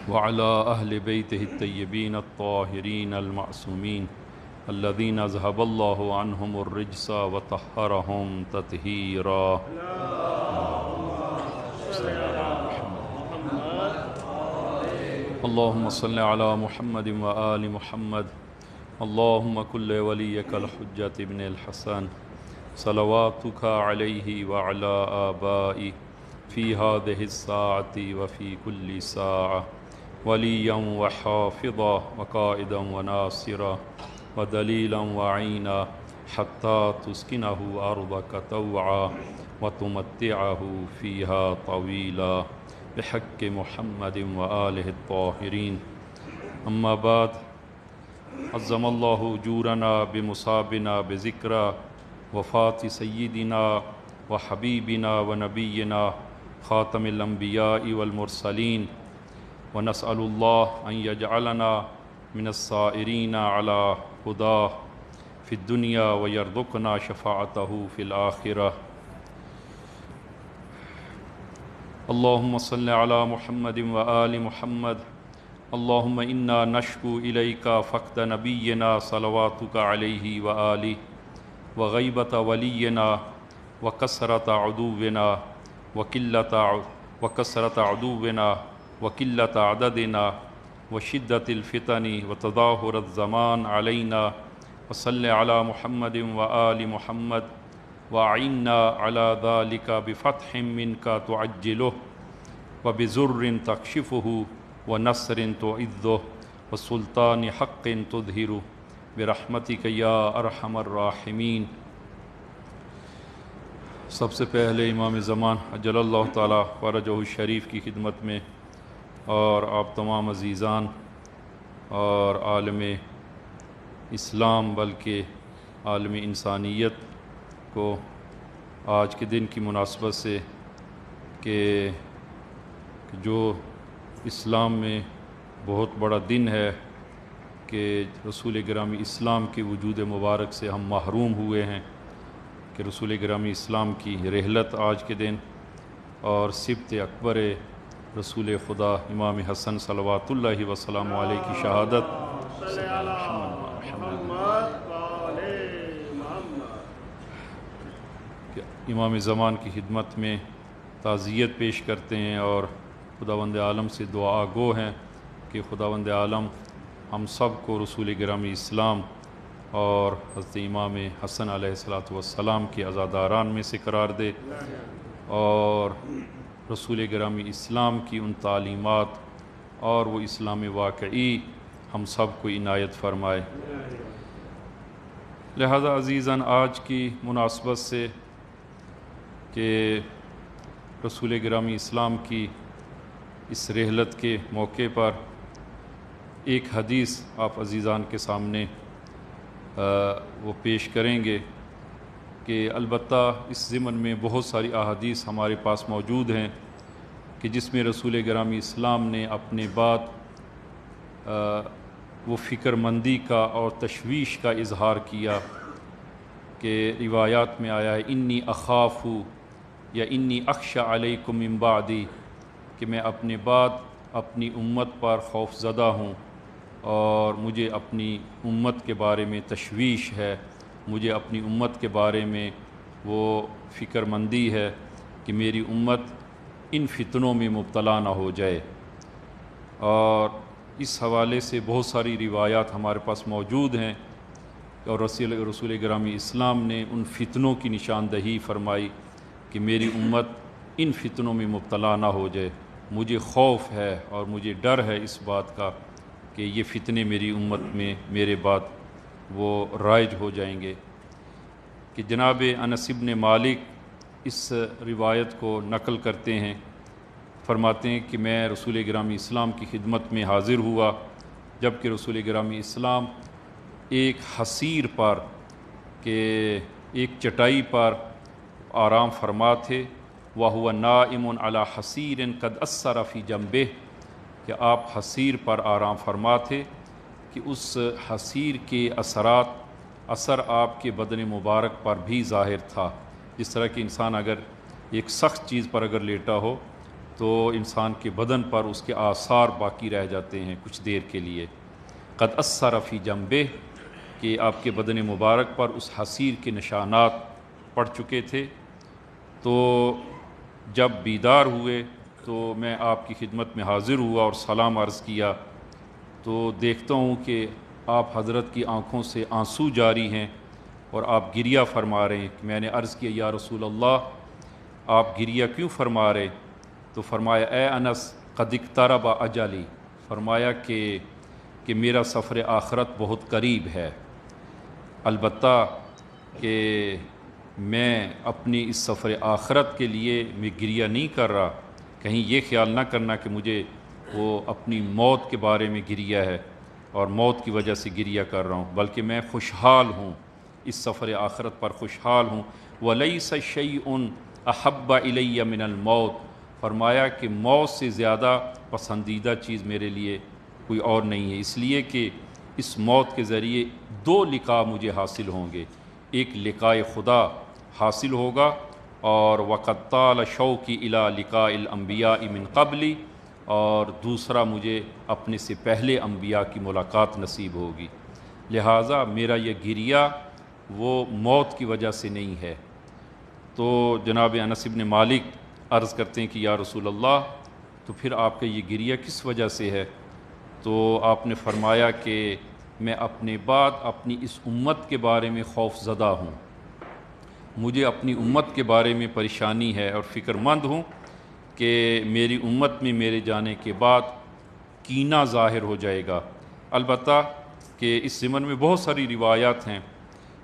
وعلى أهل بيته الطيبين الطاهرين المعصومين الذين أذهب الله عنهم الرجس وطهرهم تطهيرا. اللهم صل على محمد وآل محمد. اللهم كل وليك الحجة ابن الحسن صلواتك عليه وعلى آبائه في هذه الساعة وفي كل ساعة وليا وحافظا وقائدا وناصرا ودليلا وعينا حتى تسكنه أرضك طوعا وتمتعه فيها طويلا بحق محمد وآله الطاهرين. أما بعد، عظم الله أجورنا بمصابنا بذكرى وفاة سيدنا وحبيبنا ونبينا خاتم الأنبياء والمرسلين، ونسأل الله أن يجعلنا من السائرين على هداه في الدنيا ويرزقنا شفاعته في الآخرة. اللهم صل على محمد وآل محمد. اللهم إنا نشكو إليك فقد نبينا صلواتك عليه وآله وغيبة ولينا وكثرة عدونا وقلة عددنا وشدة الفتن وتظاهر الزمان علينا. وصل على محمد وآل محمد وأعنا على ذلك بفتح منك تعجله وبزر تكشفه ونصر تعذه وسلطان حق تظهره برحمتك یا ارحم الراحمین. سب سے پہلے امام زمان اجل اللہ تعالی فرجہ الشریف کی خدمت میں اور آپ تمام عزیزان اور عالم اسلام بلکہ عالم انسانیت کو آج کے دن کی مناسبت سے کہ جو اسلام میں بہت بڑا دن ہے کہ رسول گرامی اسلام کے وجود مبارک سے ہم محروم ہوئے ہیں، کہ رسول گرامی اسلام کی رحلت آج کے دن اور سبت اکبر رسول خدا امام حسن صلوات اللہ وسلام علیہ کی شہادت امام زمان کی خدمت میں تعزیت پیش کرتے ہیں اور خداوند عالم سے دعا گو ہیں کہ خداوند عالم ہم سب کو رسول گرامی اسلام اور حضرت امام حسن علیہ السلام کے عزاداران میں سے قرار دے اور رسول گرامی اسلام کی ان تعلیمات اور وہ اسلام واقعی ہم سب کو عنایت فرمائے. لہذا عزیزاً، آج کی مناسبت سے کہ رسول گرامی اسلام کی اس رحلت کے موقع پر ایک حدیث آپ عزیزان کے سامنے وہ پیش کریں گے کہ البتہ اس ضمن میں بہت ساری احادیث ہمارے پاس موجود ہیں کہ جس میں رسول گرامی اسلام نے اپنے بعد وہ فکر مندی کا اور تشویش کا اظہار کیا کہ روایات میں آیا ہے انی اخاف یا انی اخشى علیکم من بعدی، کہ میں اپنے بعد اپنی امت پر خوف زدہ ہوں اور مجھے اپنی امت کے بارے میں تشویش ہے، مجھے اپنی امت کے بارے میں وہ فکر مندی ہے کہ میری امت ان فتنوں میں مبتلا نہ ہو جائے. اور اس حوالے سے بہت ساری روایات ہمارے پاس موجود ہیں اور رسول گرامی اسلام نے ان فتنوں کی نشاندہی فرمائی کہ میری امت ان فتنوں میں مبتلا نہ ہو جائے. مجھے خوف ہے اور مجھے ڈر ہے اس بات کا کہ یہ فتنے میری امت میں میرے بعد وہ رائج ہو جائیں گے. کہ جناب انس بن مالک اس روایت کو نقل کرتے ہیں، فرماتے ہیں کہ میں رسول گرامی اسلام کی خدمت میں حاضر ہوا جب کہ رسول گرامی اسلام ایک حصیر پر کہ ایک چٹائی پر آرام فرما تھے. وَهُوَ نَائِمٌ عَلَى حَصِيرٍ قَدْ أَثَّرَ فِي جَنبِهِ، کہ آپ حصیر پر آرام فرما تھے کہ اس حصیر کے اثر آپ کے بدن مبارک پر بھی ظاہر تھا. جس طرح کہ انسان اگر ایک سخت چیز پر اگر لیٹا ہو تو انسان کے بدن پر اس کے آثار باقی رہ جاتے ہیں کچھ دیر کے لیے۔ قد اثر فی جنبہ، کہ آپ کے بدن مبارک پر اس حسیر کے نشانات پڑ چکے تھے۔ تو جب بیدار ہوئے تو میں آپ کی خدمت میں حاضر ہوا اور سلام عرض کیا، تو دیکھتا ہوں کہ آپ حضرت کی آنکھوں سے آنسو جاری ہیں اور آپ گریہ فرما رہے ہیں۔ میں نے عرض کیا یا رسول اللہ، آپ گریہ کیوں فرما رہے؟ تو فرمایا اے انس قد اقترب اجلی، فرمایا کہ میرا سفر آخرت بہت قریب ہے، البتہ کہ میں اپنی اس سفر آخرت کے لیے میں گریہ نہیں کر رہا، کہیں یہ خیال نہ کرنا کہ مجھے وہ اپنی موت کے بارے میں گریہ ہے اور موت کی وجہ سے گریہ کر رہا ہوں، بلکہ میں خوشحال ہوں، اس سفر آخرت پر خوشحال ہوں۔ وَلَيْسَ شَيْءٌ أَحَبَّ إِلَيَّ مِنَ الْمَوْتِ، فرمایا کہ موت سے زیادہ پسندیدہ چیز میرے لیے کوئی اور نہیں ہے، اس لیے کہ اس موت کے ذریعے دو لقاء مجھے حاصل ہوں گے، ایک لقاء خدا حاصل ہوگا، اور وَقَدْ طَالَ شَوْقِي إِلَىٰ لِقَاءِ الْأَنْبِيَاءِ مِنْ قَبْلِ، اور دوسرا مجھے اپنے سے پہلے انبیاء کی ملاقات نصیب ہوگی، لہٰذا میرا یہ گریہ وہ موت کی وجہ سے نہیں ہے۔ تو جناب انس بن مالک عرض کرتے ہیں کہ یا رسول اللہ، تو پھر آپ کا یہ گریہ کس وجہ سے ہے؟ تو آپ نے فرمایا کہ میں اپنے بعد اپنی اس امت کے بارے میں خوف زدہ ہوں، مجھے اپنی امت کے بارے میں پریشانی ہے اور فکر مند ہوں کہ میری امت میں میرے جانے کے بعد کینہ ظاہر ہو جائے گا۔ البتہ کہ اس ضمن میں بہت ساری روایات ہیں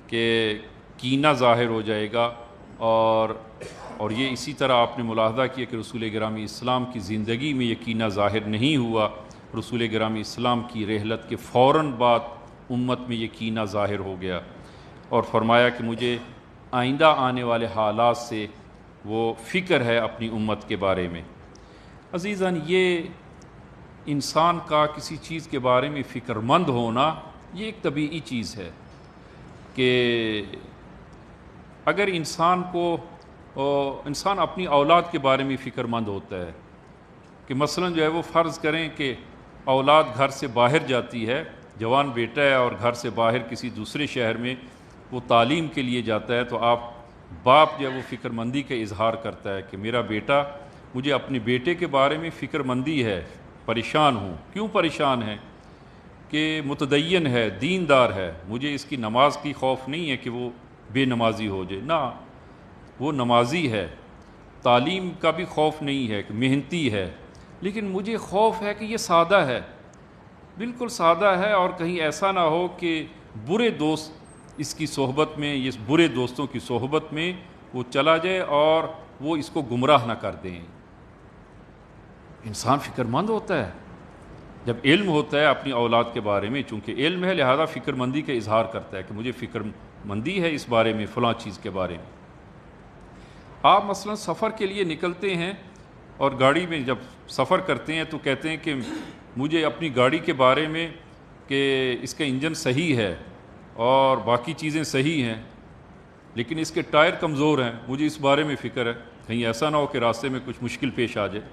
کہ کینہ ظاہر ہو جائے گا، اور یہ اسی طرح آپ نے ملاحظہ کیا کہ رسول گرامی اسلام کی زندگی میں یہ کینہ ظاہر نہیں ہوا، رسول گرامی اسلام کی رحلت کے فوراً بعد امت میں یہ کینہ ظاہر ہو گیا، اور فرمایا کہ مجھے آئندہ آنے والے حالات سے وہ فکر ہے اپنی امت کے بارے میں۔ عزیزاً، یہ انسان کا کسی چیز کے بارے میں فکر مند ہونا یہ ایک طبیعی چیز ہے کہ اگر انسان اپنی اولاد کے بارے میں فکر مند ہوتا ہے کہ مثلاً جو ہے وہ فرض کریں کہ اولاد گھر سے باہر جاتی ہے، جوان بیٹا ہے اور گھر سے باہر کسی دوسرے شہر میں وہ تعلیم کے لیے جاتا ہے، تو باپ جو ہے وہ فکر مندی کا اظہار کرتا ہے کہ میرا بیٹا، مجھے اپنے بیٹے کے بارے میں فکر مندی ہے، پریشان ہوں۔ کیوں پریشان ہے؟ کہ متدین ہے، دیندار ہے، مجھے اس کی نماز کی خوف نہیں ہے کہ وہ بے نمازی ہو جائے، نہ، وہ نمازی ہے، تعلیم کا بھی خوف نہیں ہے کہ محنتی ہے، لیکن مجھے خوف ہے کہ یہ سادہ ہے، بالکل سادہ ہے، اور کہیں ایسا نہ ہو کہ برے دوست اس کی صحبت میں، یہ برے دوستوں کی صحبت میں وہ چلا جائے اور وہ اس کو گمراہ نہ کر دیں۔ انسان فکر مند ہوتا ہے جب علم ہوتا ہے اپنی اولاد کے بارے میں، چونکہ علم ہے لہذا فکر مندی کا اظہار کرتا ہے کہ مجھے فکر مندی ہے اس بارے میں، فلاں چیز کے بارے میں۔ آپ مثلا سفر کے لیے نکلتے ہیں اور گاڑی میں جب سفر کرتے ہیں تو کہتے ہیں کہ مجھے اپنی گاڑی کے بارے میں کہ اس کا انجن صحیح ہے اور باقی چیزیں صحیح ہیں، لیکن اس کے ٹائر کمزور ہیں، مجھے اس بارے میں فکر ہے، کہیں ایسا نہ ہو کہ راستے میں کچھ مشکل پیش آ جائے۔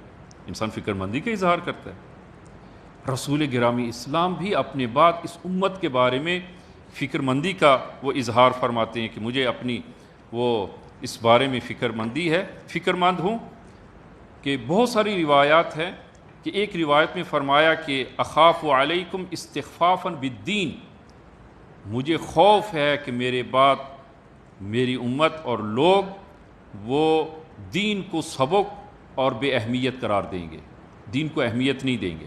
انسان فکر مندی کا اظہار کرتا ہے۔ رسول گرامی اسلام بھی اپنے بعد اس امت کے بارے میں فکر مندی کا وہ اظہار فرماتے ہیں کہ مجھے اپنی وہ اس بارے میں فکر مندی ہے، فکر مند ہوں کہ بہت ساری روایات ہیں کہ ایک روایت میں فرمایا کہ اخاف علیکم استخفافا بالدین، مجھے خوف ہے کہ میرے بعد میری امت اور لوگ وہ دین کو سبق اور بے اہمیت قرار دیں گے، دین کو اہمیت نہیں دیں گے۔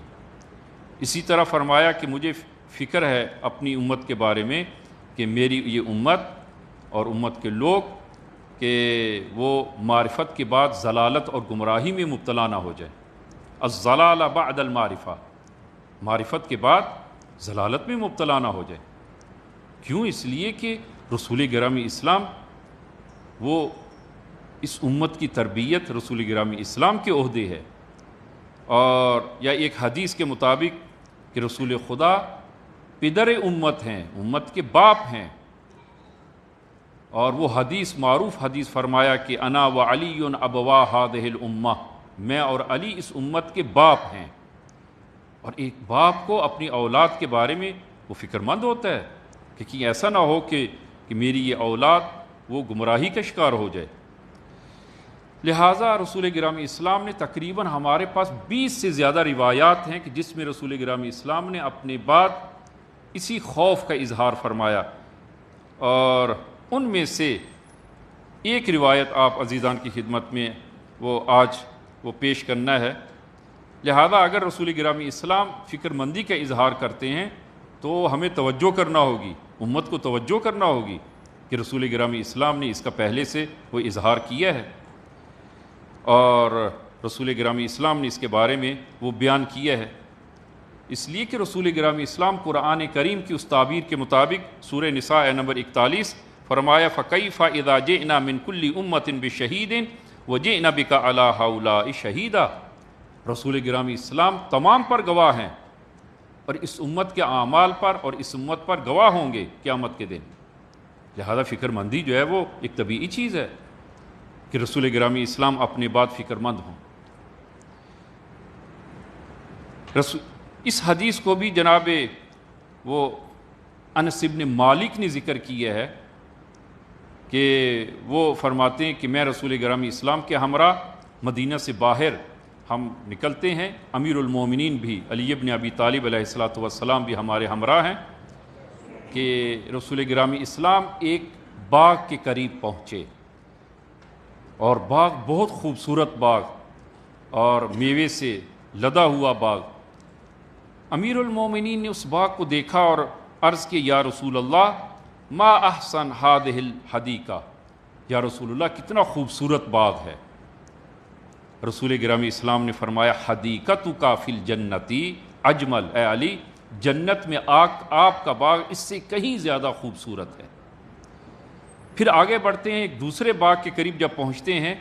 اسی طرح فرمایا کہ مجھے فکر ہے اپنی امت کے بارے میں کہ میری یہ امت اور امت کے لوگ کہ وہ معرفت کے بعد ضلالت اور گمراہی میں مبتلا نہ ہو جائے۔ الضلال بعد المعرفہ، معرفت کے بعد ضلالت میں مبتلا نہ ہو جائے۔ کیوں؟ اس لیے کہ رسول گرامی اسلام وہ اس امت کی تربیت رسول گرامی اسلام کے عہدے ہے، اور یا ایک حدیث کے مطابق کہ رسول خدا پدر امت ہیں، امت کے باپ ہیں، اور وہ حدیث معروف حدیث فرمایا کہ انا و علی ابوا ہذہ الامہ، میں اور علی اس امت کے باپ ہیں۔ اور ایک باپ کو اپنی اولاد کے بارے میں وہ فکر مند ہوتا ہے کہ کہیں ایسا نہ ہو کہ میری یہ اولاد وہ گمراہی کا شکار ہو جائے۔ لہٰذا رسول گرامی اسلام نے تقریباً ہمارے پاس 20 سے زیادہ روایات ہیں کہ جس میں رسول گرامی اسلام نے اپنے بعد اسی خوف کا اظہار فرمایا، اور ان میں سے ایک روایت آپ عزیزان کی خدمت میں وہ آج وہ پیش کرنا ہے۔ لہذا اگر رسول گرامی اسلام فکر مندی کا اظہار کرتے ہیں تو ہمیں توجہ کرنا ہوگی، امت کو توجہ کرنا ہوگی کہ رسول گرامی اسلام نے اس کا پہلے سے وہ اظہار کیا ہے، اور رسول گرامی اسلام نے اس کے بارے میں وہ بیان کیا ہے۔ اس لیے کہ رسول گرامی اسلام قرآن کریم کی اس تعبیر کے مطابق سورہ نساء نمبر 41 فرمایا فَكَيْفَ إِذَا جِئْنَا مِن كُلِّ أُمَّةٍ بِشَهِيدٍ وَجِئْنَا بِكَ عَلَىٰ هَؤُلَاءِ شَهِيدًا، رسول گرامی اسلام تمام پر گواہ ہیں، اور اس امت کے اعمال پر اور اس امت پر گواہ ہوں گے قیامت کے دن۔ لہذا فکر مندی جو ہے وہ ایک طبیعی چیز ہے کہ رسول گرامی اسلام اپنے بعد فکر مند ہوں۔ اس حدیث کو بھی جناب وہ انس بن مالک نے ذکر کیا ہے کہ وہ فرماتے ہیں کہ میں رسول گرامی اسلام کے ہمراہ مدینہ سے باہر ہم نکلتے ہیں، امیر المومنین بھی علی بن ابی طالب علیہ الصلاۃ والسلام بھی ہمارے ہمراہ ہیں، کہ رسول گرامی اسلام ایک باغ کے قریب پہنچے، اور باغ بہت خوبصورت باغ اور میوے سے لدا ہوا باغ۔ امیر المومنین نے اس باغ کو دیکھا اور عرض کی یا رسول اللہ ما احسن ہذہ الحدیقہ، یا رسول اللہ کتنا خوبصورت باغ ہے۔ رسول گرامی اسلام نے فرمایا حدیقتک فی الجنتی اجمل، اے علی جنت میں آپ کا باغ اس سے کہیں زیادہ خوبصورت ہے۔ پھر آگے بڑھتے ہیں، ایک دوسرے باغ کے قریب جب پہنچتے ہیں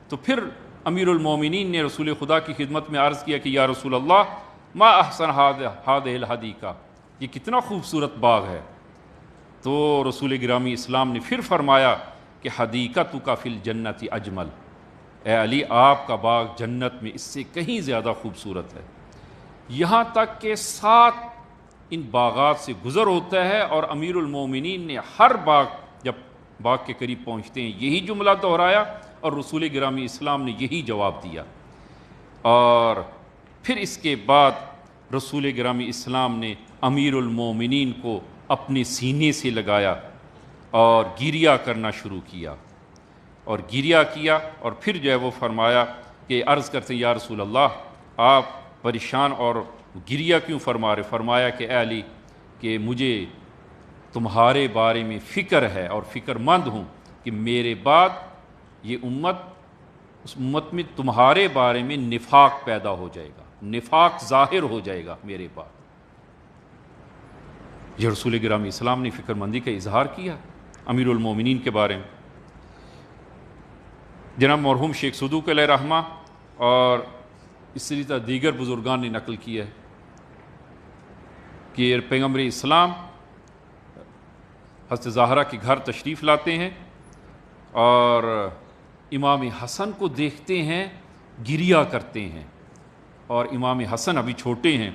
تو پھر امیر المومنین نے رسول خدا کی خدمت میں عرض کیا کہ یا رسول اللہ ما احسن ہذہ الحدیقہ، یہ کتنا خوبصورت باغ ہے۔ تو رسول گرامی اسلام نے پھر فرمایا کہ حدیقتک فی الجنت اجمل، اے علی آپ کا باغ جنت میں اس سے کہیں زیادہ خوبصورت ہے۔ یہاں تک کہ 7 ان باغات سے گزر ہوتا ہے، اور امیر المومنین نے ہر باغ جب باغ کے قریب پہنچتے ہیں یہی جملہ دہرایا، اور رسول گرامی اسلام نے یہی جواب دیا۔ اور پھر اس کے بعد رسول گرامی اسلام نے امیر المومنین کو اپنے سینے سے لگایا اور گریہ کرنا شروع کیا، اور گریہ کیا، اور پھر جو ہے وہ فرمایا کہ عرض کرتے ہیں یا رسول اللہ آپ پریشان اور گریہ کیوں فرما رہے؟ فرمایا کہ اے علی کہ مجھے تمہارے بارے میں فکر ہے اور فکر مند ہوں کہ میرے بعد یہ امت، اس امت میں تمہارے بارے میں نفاق پیدا ہو جائے گا، نفاق ظاہر ہو جائے گا میرے بعد۔ یہ رسول گرامی اسلام نے فکر مندی کا اظہار کیا امیر المومنین کے بارے میں۔ جناب مرحوم شیخ صدوق علیہ رحمہ اور اسی طرح دیگر بزرگان نے نقل کیا ہے کہ پیغمبر اسلام حضرت زہرا کے گھر تشریف لاتے ہیں اور امام حسن کو دیکھتے ہیں گریہ کرتے ہیں، اور امام حسن ابھی چھوٹے ہیں،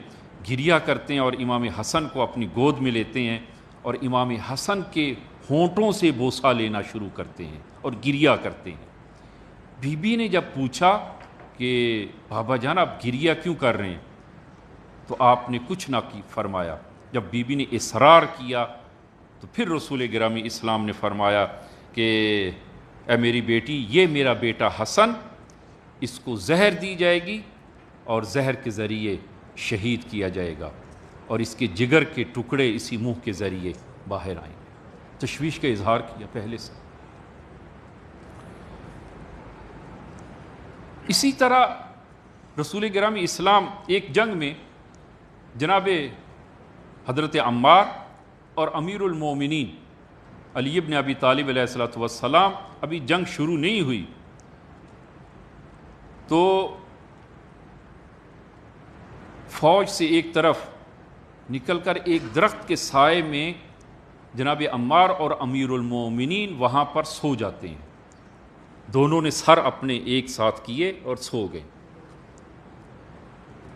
گریہ کرتے ہیں اور امام حسن کو اپنی گود میں لیتے ہیں، اور امام حسن کے ہونٹوں سے بوسہ لینا شروع کرتے ہیں اور گریہ کرتے ہیں۔ بی بی نے جب پوچھا کہ بابا جان آپ گریہ کیوں کر رہے ہیں، تو آپ نے کچھ نہ فرمایا۔ جب بی بی نے اصرار کیا تو پھر رسول گرامی اسلام نے فرمایا کہ اے میری بیٹی یہ میرا بیٹا حسن، اس کو زہر دی جائے گی اور زہر کے ذریعے شہید کیا جائے گا، اور اس کے جگر کے ٹکڑے اسی منہ کے ذریعے باہر آئیں گے۔ تشویش کا اظہار کیا پہلے سے۔ اسی طرح رسول گرامی اسلام ایک جنگ میں جناب حضرت عمار اور امیر المومنین علی بن ابی طالب علیہ الصلوۃ والسلام، ابھی جنگ شروع نہیں ہوئی، تو فوج سے ایک طرف نکل کر ایک درخت کے سائے میں جناب عمار اور امیر المومنین وہاں پر سو جاتے ہیں، دونوں نے سر اپنے ایک ساتھ کیے اور سو گئے۔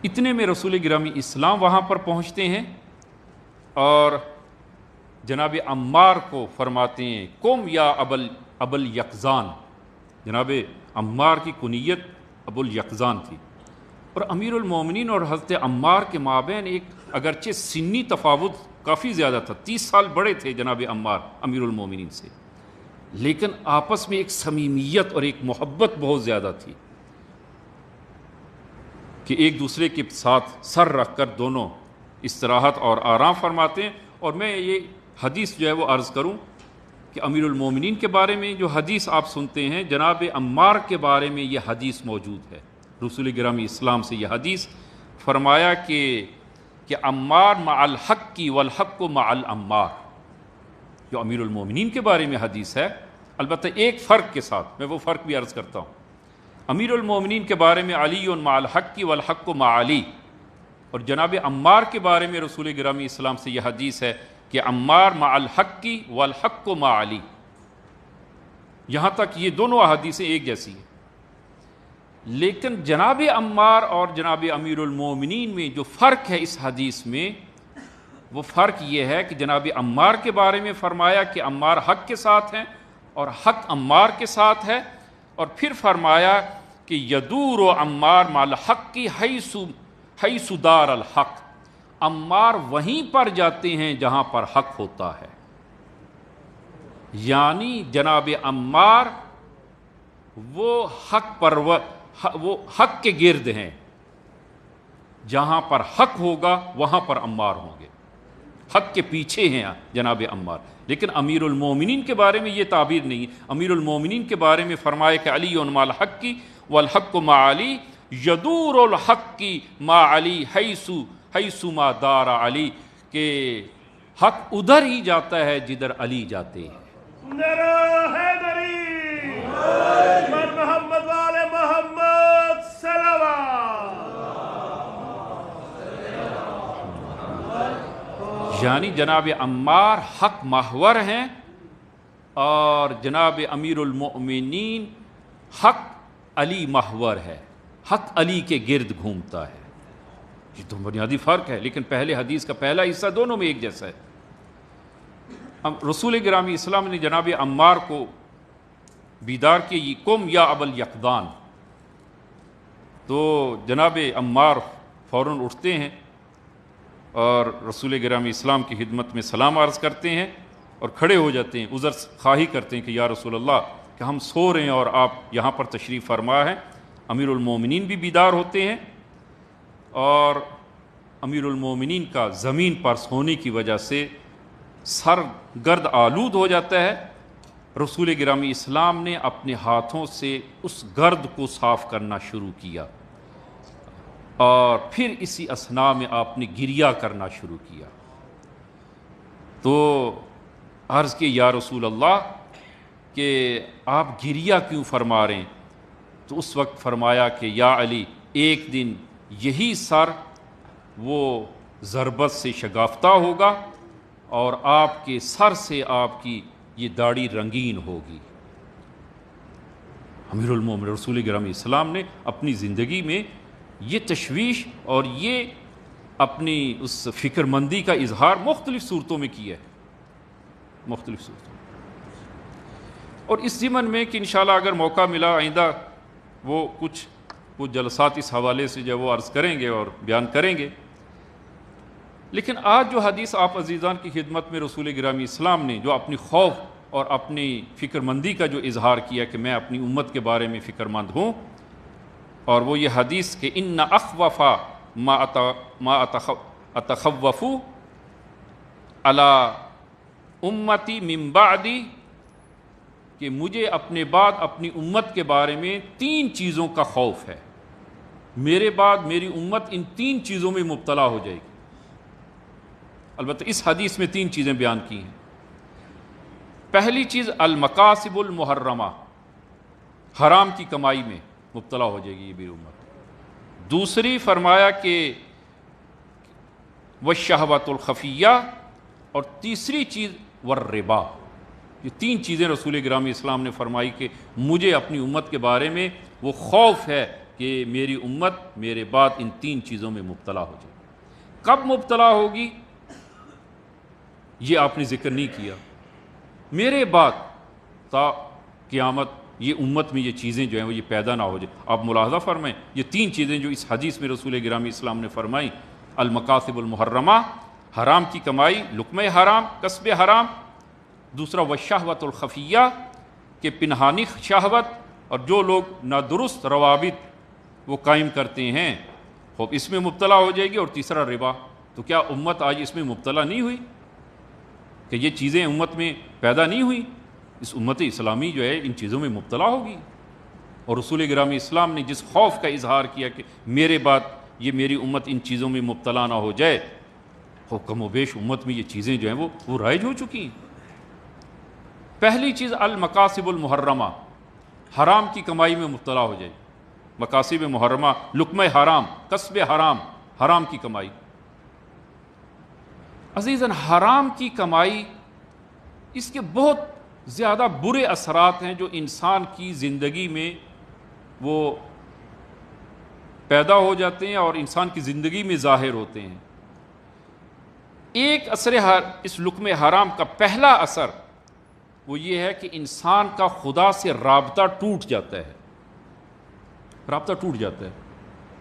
اتنے میں رسول گرامی اسلام وہاں پر پہنچتے ہیں اور جناب عمار کو فرماتے ہیں قم یا ابل یقظان۔ جناب عمار کی کنیت ابو الیقظان تھی، اور امیر المومنین اور حضرت عمار کے مابین ایک اگرچہ سنی تفاوت کافی زیادہ تھا، 30 سال بڑے تھے جناب عمار امیر المومنین سے، لیکن آپس میں ایک صمیمیت اور ایک محبت بہت زیادہ تھی کہ ایک دوسرے کے ساتھ سر رکھ کر دونوں استراحت اور آرام فرماتے ہیں۔ اور میں یہ حدیث جو ہے وہ عرض کروں کہ امیر المومنین کے بارے میں جو حدیث آپ سنتے ہیں، جناب عمار کے بارے میں یہ حدیث موجود ہے۔ رسول گرامی اسلام سے یہ حدیث فرمایا کہ عمار مع الحق کی والحق مع العمار، جو امیر المومنین کے بارے میں حدیث ہے، البتہ ایک فرق کے ساتھ، میں وہ فرق بھی عرض کرتا ہوں۔ امیر المومنین کے بارے میں علی مع الحق کی والحق مع علی، اور جناب عمار کے بارے میں رسول گرامی اسلام سے یہ حدیث ہے کہ عمار مع الحق کی والحق مع علی، یہاں تک یہ دونوں احادیثیں ایک جیسی ہیں۔ لیکن جناب عمار اور جناب امیر المومنین میں جو فرق ہے اس حدیث میں، وہ فرق یہ ہے کہ جناب عمار کے بارے میں فرمایا کہ عمار حق کے ساتھ ہیں اور حق عمار کے ساتھ ہے، اور پھر فرمایا کہ یدور عمار مع الحق کی حیث دار الحق، عمار وہیں پر جاتے ہیں جہاں پر حق ہوتا ہے، یعنی جناب عمار وہ حق کے گرد ہیں، جہاں پر حق ہوگا وہاں پر عمار ہوں گے، حق کے پیچھے ہیں جناب عمار۔ لیکن امیر المومنین کے بارے میں یہ تعبیر نہیں، امیر المومنین کے بارے میں فرمایا کہ علی مع الحق کی والحق مع علی، یدور الحق کی مع علی حیث ما دار علی، کہ حق ادھر ہی جاتا ہے جدھر علی جاتے ہیں۔ محمد والے محمد صلوات۔ یعنی جناب عمار حق محور ہیں اور جناب امیر المؤمنین حق علی محور ہے، حق علی کے گرد گھومتا ہے۔ یہ تو بنیادی فرق ہے، لیکن پہلے حدیث کا پہلا حصہ دونوں میں ایک جیسا ہے۔ رسول گرامی اسلام نے جناب عمار کو بیدار کی قم یا ابل یقظان، تو جناب عمار فوراً اٹھتے ہیں اور رسول گرامی اسلام کی خدمت میں سلام عرض کرتے ہیں اور کھڑے ہو جاتے ہیں، عذر خواہی کرتے ہیں کہ یا رسول اللہ کہ ہم سو رہے ہیں اور آپ یہاں پر تشریف فرما ہیں۔ امیر المومنین بھی بیدار ہوتے ہیں، اور امیر المومنین کا زمین پر سونے کی وجہ سے سر گرد آلود ہو جاتا ہے۔ رسول گرامی اسلام نے اپنے ہاتھوں سے اس گرد کو صاف کرنا شروع کیا، اور پھر اسی اثناء میں آپ نے گریہ کرنا شروع کیا۔ تو عرض کہ یا رسول اللہ کہ آپ گریہ کیوں فرما رہے ہیں؟ تو اس وقت فرمایا کہ یا علی، ایک دن یہی سر وہ ضربت سے شگافتہ ہوگا اور آپ کے سر سے آپ کی یہ داڑھی رنگین ہوگی۔ امیر المومنین رسول گرامی اسلام نے اپنی زندگی میں یہ تشویش اور یہ اپنی اس فکر مندی کا اظہار مختلف صورتوں میں کیا ہے، مختلف صورتوں میں۔ اور اس ضمن میں کہ انشاءاللہ اگر موقع ملا آئندہ وہ کچھ جلسات اس حوالے سے جو وہ عرض کریں گے اور بیان کریں گے، لیکن آج جو حدیث آپ عزیزان کی خدمت میں رسول گرامی اسلام نے جو اپنی خوف اور اپنی فکر مندی کا جو اظہار کیا کہ میں اپنی امت کے بارے میں فکر مند ہوں، اور وہ یہ حدیث کہ ان اخوف ما اتخوف علی امتی من بعدی، کہ مجھے اپنے بعد اپنی امت کے بارے میں 3 چیزوں کا خوف ہے، میرے بعد میری امت ان 3 چیزوں میں مبتلا ہو جائے گی۔ البتہ اس حدیث میں 3 چیزیں بیان کی ہیں۔ پہلی چیز المقاصب المحرمہ، حرام کی کمائی میں مبتلا ہو جائے گی یہ میری امت۔ دوسری فرمایا کہ والشہوۃ الخفیہ، اور تیسری چیز والربا. یہ تین چیزیں رسول گرامی اسلام نے فرمائی کہ مجھے اپنی امت کے بارے میں وہ خوف ہے کہ میری امت میرے بعد ان تین چیزوں میں مبتلا ہو جائے. کب مبتلا ہوگی یہ آپ نے ذکر نہیں کیا. میرے بعد تا قیامت یہ امت میں یہ چیزیں جو ہیں وہ یہ پیدا نہ ہو جائے. آپ ملاحظہ فرمائیں یہ تین چیزیں جو اس حدیث میں رسول گرامی اسلام نے فرمائی: المقاصب المحرمہ، حرام کی کمائی، لقمہ حرام، کسب حرام. دوسرا والشہوۃ الخفیہ، کہ پنہانی شہوت اور جو لوگ نادرست روابط وہ قائم کرتے ہیں خوب اس میں مبتلا ہو جائے گی. اور تیسرا ربا. تو کیا امت آج اس میں مبتلا نہیں ہوئی کہ یہ چیزیں امت میں پیدا نہیں ہوئی؟ اس امت اسلامی جو ہے ان چیزوں میں مبتلا ہوگی. اور رسول گرامی اسلام نے جس خوف کا اظہار کیا کہ میرے بعد یہ میری امت ان چیزوں میں مبتلا نہ ہو جائے، خوب کم و بیش امت میں یہ چیزیں جو ہیں وہ رائج ہو چکی ہیں. پہلی چیز المقاصب المحرمہ، حرام کی کمائی میں مبتلا ہو جائے. مقاصب محرمہ، لقمہ حرام، کسب حرام، حرام کی کمائی. عزیزاً حرام کی کمائی اس کے بہت زیادہ برے اثرات ہیں جو انسان کی زندگی میں وہ پیدا ہو جاتے ہیں اور انسان کی زندگی میں ظاہر ہوتے ہیں. ایک اثر اس لقمہ حرام کا پہلا اثر وہ یہ ہے کہ انسان کا خدا سے رابطہ ٹوٹ جاتا ہے. رابطہ ٹوٹ جاتا ہے.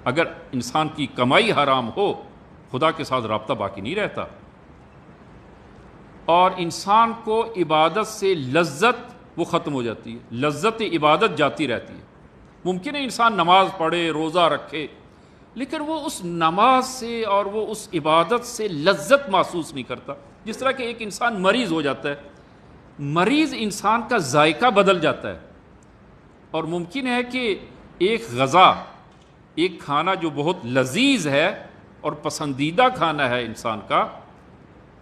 اگر انسان کی کمائی حرام ہو خدا کے ساتھ رابطہ باقی نہیں رہتا، اور انسان کو عبادت سے لذت وہ ختم ہو جاتی ہے. لذت عبادت جاتی رہتی ہے. ممکن ہے انسان نماز پڑھے، روزہ رکھے، لیکن وہ اس نماز سے اور وہ اس عبادت سے لذت محسوس نہیں کرتا. جس طرح کہ ایک انسان مریض ہو جاتا ہے، مریض انسان کا ذائقہ بدل جاتا ہے. اور ممکن ہے کہ ایک غذا، ایک کھانا جو بہت لذیذ ہے اور پسندیدہ کھانا ہے انسان کا،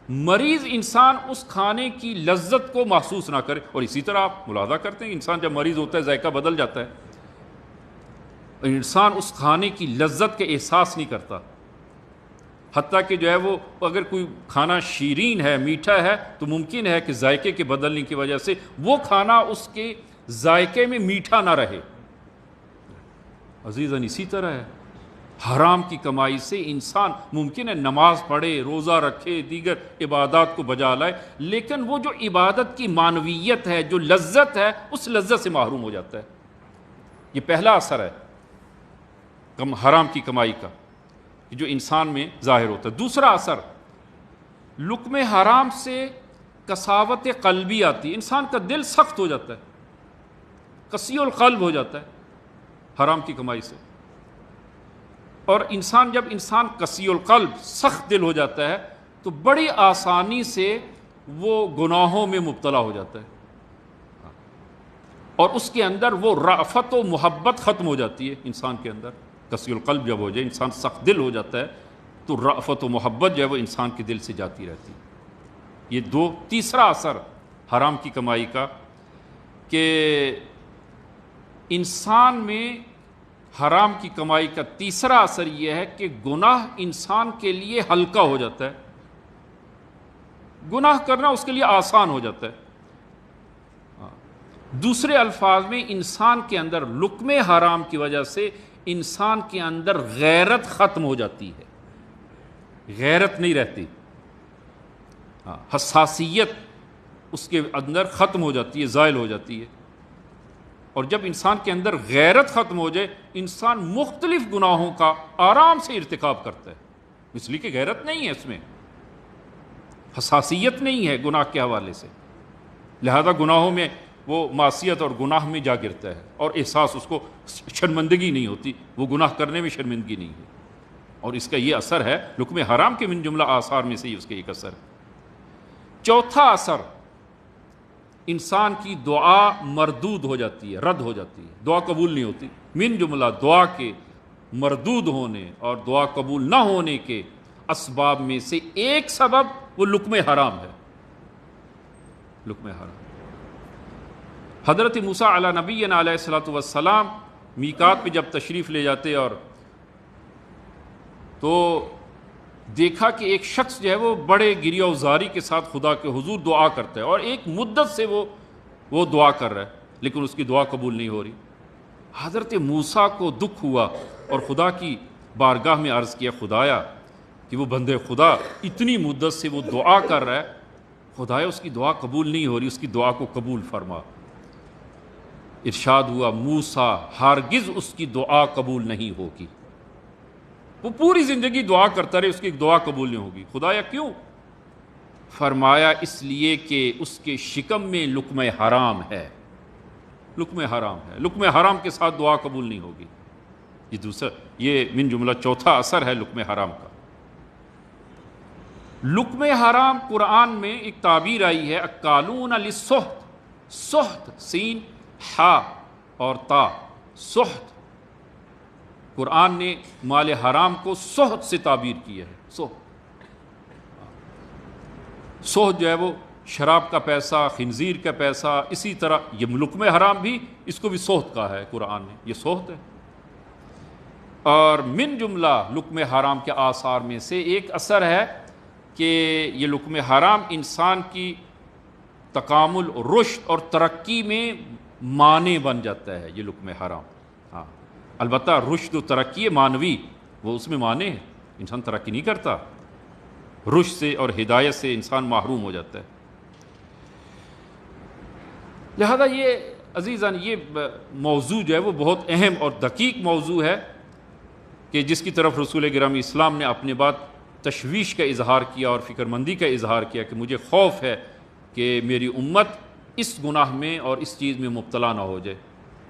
مریض انسان اس کھانے کی لذت کو محسوس نہ کرے. اور اسی طرح آپ ملاحظہ کرتے ہیں انسان جب مریض ہوتا ہے ذائقہ بدل جاتا ہے، انسان اس کھانے کی لذت کا احساس نہیں کرتا. حتیٰ کہ جو ہے وہ اگر کوئی کھانا شیرین ہے، میٹھا ہے، تو ممکن ہے کہ ذائقے کے بدلنے کی وجہ سے وہ کھانا اس کے ذائقے میں میٹھا نہ رہے. عزیزاً اسی طرح ہے حرام کی کمائی سے انسان ممکن ہے نماز پڑھے، روزہ رکھے، دیگر عبادات کو بجا لائے، لیکن وہ جو عبادت کی معنویت ہے، جو لذت ہے، اس لذت سے محروم ہو جاتا ہے. یہ پہلا اثر ہے حرام کی کمائی کا جو انسان میں ظاہر ہوتا ہے. دوسرا اثر لقمہ حرام سے کساوت قلبی آتی ہے. انسان کا دل سخت ہو جاتا ہے، قسی القلب ہو جاتا ہے حرام کی کمائی سے. اور جب انسان قسی القلب، سخت دل ہو جاتا ہے تو بڑی آسانی سے وہ گناہوں میں مبتلا ہو جاتا ہے، اور اس کے اندر وہ رأفت و محبت ختم ہو جاتی ہے انسان کے اندر. قسی القلب جب ہو جائے، انسان سخت دل ہو جاتا ہے، تو رأفت و محبت جو ہے وہ انسان کے دل سے جاتی رہتی ہے. یہ تیسرا اثر حرام کی کمائی کا کہ انسان میں حرام کی کمائی کا تیسرا اثر یہ ہے کہ گناہ انسان کے لیے ہلکا ہو جاتا ہے. گناہ کرنا اس کے لیے آسان ہو جاتا ہے. دوسرے الفاظ میں انسان کے اندر لقمہ حرام کی وجہ سے انسان کے اندر غیرت ختم ہو جاتی ہے. غیرت نہیں رہتی، حساسیت اس کے اندر ختم ہو جاتی ہے، زائل ہو جاتی ہے. اور جب انسان کے اندر غیرت ختم ہو جائے، انسان مختلف گناہوں کا آرام سے ارتکاب کرتا ہے، اس لیے کہ غیرت نہیں ہے، اس میں حساسیت نہیں ہے گناہ کے حوالے سے. لہذا گناہوں میں وہ معصیت اور گناہ میں جا گرتا ہے، اور احساس اس کو شرمندگی نہیں ہوتی، وہ گناہ کرنے میں شرمندگی نہیں ہے. اور اس کا یہ اثر ہے لقمہ حرام کے من جملہ آثار میں سے اس کا ایک اثر ہے. چوتھا اثر انسان کی دعا مردود ہو جاتی ہے، رد ہو جاتی ہے، دعا قبول نہیں ہوتی. من جملہ دعا کے مردود ہونے اور دعا قبول نہ ہونے کے اسباب میں سے ایک سبب وہ لقمہ حرام ہے. لقمہ حرام. حضرت موسیٰ علی نبینا علیہ الصلوۃ والسلام میقات پہ جب تشریف لے جاتے اور تو دیکھا کہ ایک شخص جو ہے وہ بڑے گریہ وزاری کے ساتھ خدا کے حضور دعا کرتا ہے، اور ایک مدت سے وہ دعا کر رہا ہے لیکن اس کی دعا قبول نہیں ہو رہی۔ حضرت موسیٰ کو دکھ ہوا اور خدا کی بارگاہ میں عرض کیا، خدایا کہ وہ بندے خدا اتنی مدت سے وہ دعا کر رہا ہے، خدایا اس کی دعا قبول نہیں ہو رہی، اس کی دعا کو قبول فرما۔ ارشاد ہوا، موسیٰ ہرگز اس کی دعا قبول نہیں ہوگی۔ وہ پوری زندگی دعا کرتا رہے، اس کی دعا قبول نہیں ہوگی۔ خدایا کیوں؟ فرمایا اس لیے کہ اس کے شکم میں لقمہ حرام ہے، لقمہ حرام ہے، لقمہ حرام کے ساتھ دعا قبول نہیں ہوگی۔ یہ من جملہ چوتھا اثر ہے لقمہ حرام کا۔ لقمہ حرام قرآن میں ایک تعبیر آئی ہے، اکالون للسحت، سحت سین ہا اور تا، سحت۔ قرآن نے مال حرام کو سحت سے تعبیر کیا ہے۔ سحت جو ہے وہ شراب کا پیسہ، خنزیر کا پیسہ، اسی طرح یہ لقمہ حرام بھی، اس کو بھی سحت کہا ہے قرآن نے، یہ سحت ہے۔ اور من جملہ لقمہ حرام کے آثار میں سے ایک اثر ہے کہ یہ لقمہ حرام انسان کی تکامل، رشد اور ترقی میں مانع بن جاتا ہے، یہ لقمہ حرام۔ ہاں البتہ رشد و ترقی مانوی، وہ اس میں مانع ہے، انسان ترقی نہیں کرتا، رشد سے اور ہدایت سے انسان محروم ہو جاتا ہے۔ لہذا یہ عزیزان، یہ موضوع جو ہے وہ بہت اہم اور دقیق موضوع ہے کہ جس کی طرف رسول گرامی اسلام نے اپنے بات تشویش کا اظہار کیا اور فکر مندی کا اظہار کیا کہ مجھے خوف ہے کہ میری امت اس گناہ میں اور اس چیز میں مبتلا نہ ہو جائے،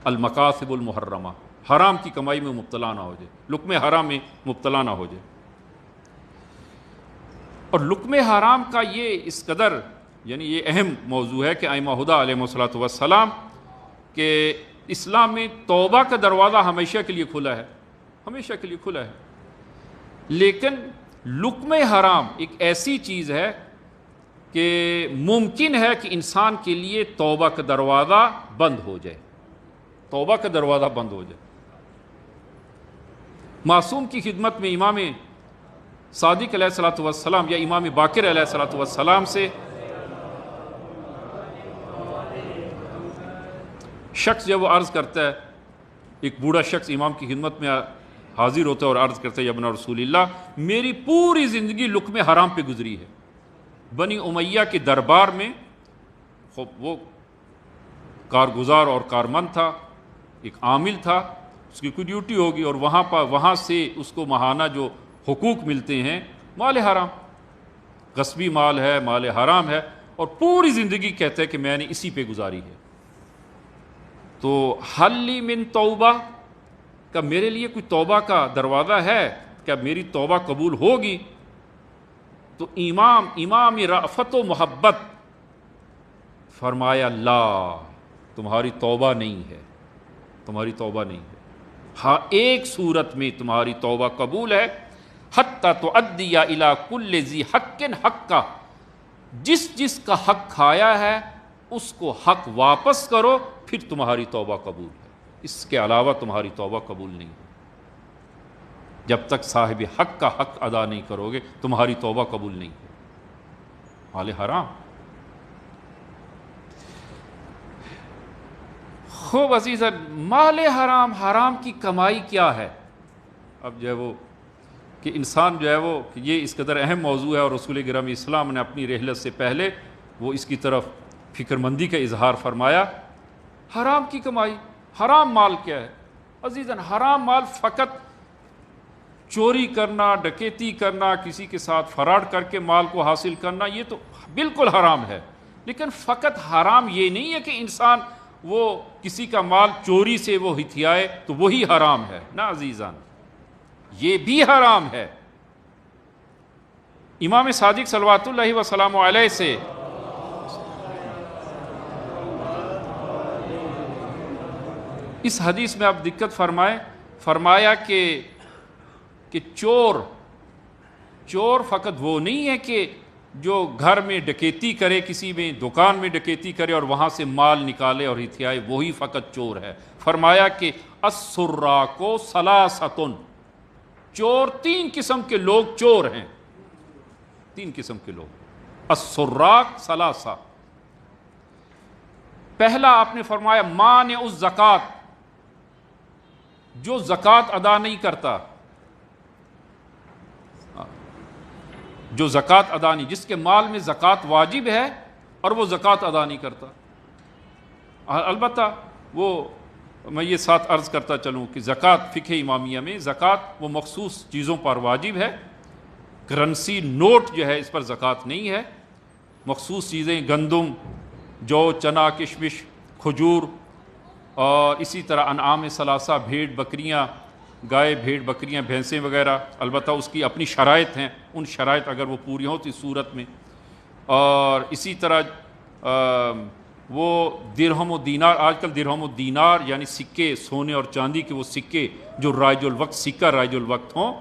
المکاسب المحرمہ، حرام کی کمائی میں مبتلا نہ ہو جائے، لقمہ حرام میں مبتلا نہ ہو جائے۔ اور لقمہ حرام کا یہ اس قدر یعنی یہ اہم موضوع ہے کہ ائمہ ہدیٰ علیہ الصلوۃ والسلام کہ اسلام میں توبہ کا دروازہ ہمیشہ کے لیے کھلا ہے، ہمیشہ کے لیے کھلا ہے، لیکن لقمہ حرام ایک ایسی چیز ہے کہ ممکن ہے کہ انسان کے لیے توبہ کا دروازہ بند ہو جائے، توبہ کا دروازہ بند ہو جائے۔ معصوم کی خدمت میں امام صادق علیہ الصلوۃ والسلام یا امام باقر علیہ الصلوۃ والسلام سے شخص جب وہ عرض کرتا ہے، ایک بوڑھا شخص امام کی خدمت میں حاضر ہوتا ہے اور عرض کرتا ہے، یا ابن رسول اللہ، میری پوری زندگی لقمہ حرام پہ گزری ہے۔ بنی امیہ کے دربار میں وہ کارگزار اور کارمند تھا، ایک عامل تھا، اس کی کوئی ڈیوٹی ہوگی، اور وہاں سے اس کو ماہانہ جو حقوق ملتے ہیں مال حرام، غصبی مال ہے، مال حرام ہے، اور پوری زندگی کہتا ہے کہ میں نے اسی پہ گزاری ہے۔ تو حل لی من توبہ، کہ میرے لیے کوئی توبہ کا دروازہ ہے، کیا میری توبہ قبول ہوگی؟ تو امام رأفت و محبت فرمایا، لا، تمہاری توبہ نہیں ہے، تمہاری توبہ نہیں ہے۔ ہاں ایک صورت میں تمہاری توبہ قبول ہے، حتی تؤدی الی کل ذی حق حقہ، جس کا حق کھایا ہے اس کو حق واپس کرو، پھر تمہاری توبہ قبول ہے، اس کے علاوہ تمہاری توبہ قبول نہیں ہے۔ جب تک صاحب حق کا حق ادا نہیں کرو گے تمہاری توبہ قبول نہیں ہے۔ مال حرام، خوب عزیزاً، مال حرام، حرام کی کمائی کیا ہے؟ اب جو ہے وہ کہ انسان جو ہے وہ یہ اس قدر اہم موضوع ہے، اور رسول گرامی اسلام نے اپنی رحلت سے پہلے وہ اس کی طرف فکر مندی کا اظہار فرمایا۔ حرام کی کمائی، حرام مال کیا ہے؟ عزیزاً، حرام مال فقط چوری کرنا، ڈکیتی کرنا، کسی کے ساتھ فراڈ کر کے مال کو حاصل کرنا، یہ تو بالکل حرام ہے، لیکن فقط حرام یہ نہیں ہے کہ انسان وہ کسی کا مال چوری سے وہ ہتھیائے تو وہی حرام ہے، نا عزیزان، یہ بھی حرام ہے۔ امام صادق صلوات اللہ وسلام علیہ سے اس حدیث میں آپ دقت فرمایا کہ چور فقط وہ نہیں ہے کہ جو گھر میں ڈکیتی کرے، کسی میں دکان میں ڈکیتی کرے اور وہاں سے مال نکالے اور ہتھیائے، وہی فقط چور ہے۔ فرمایا کہ السراق ثلاثۃ، چور تین قسم کے لوگ چور ہیں، 3 قسم کے لوگ، السراق ثلاثہ۔ پہلا آپ نے فرمایا مانع الزکات، جو زکوٰۃ ادا نہیں کرتا، جو زکوٰۃ ادا نہیں، جس کے مال میں زکوٰۃ واجب ہے اور وہ زکوٰۃ ادا نہیں کرتا۔ البتہ وہ میں یہ ساتھ عرض کرتا چلوں کہ زکوٰۃ فقہ امامیہ میں زکوٰۃ وہ مخصوص چیزوں پر واجب ہے، کرنسی نوٹ جو ہے اس پر زکوٰۃ نہیں ہے، مخصوص چیزیں گندم، جو، چنا، کشمش، کھجور، اور اسی طرح انعام ثلاثہ، بھیڑ بکریاں، گائے بھیڑ بکریاں بھینسیں وغیرہ، البتہ اس کی اپنی شرائط ہیں، ان شرائط اگر وہ پوری ہوں تو اس صورت میں، اور اسی طرح وہ درہم و دینار، آج کل درہم و دینار یعنی سکے، سونے اور چاندی کے وہ سکے جو رائج الوقت، سکہ رائج الوقت ہوں،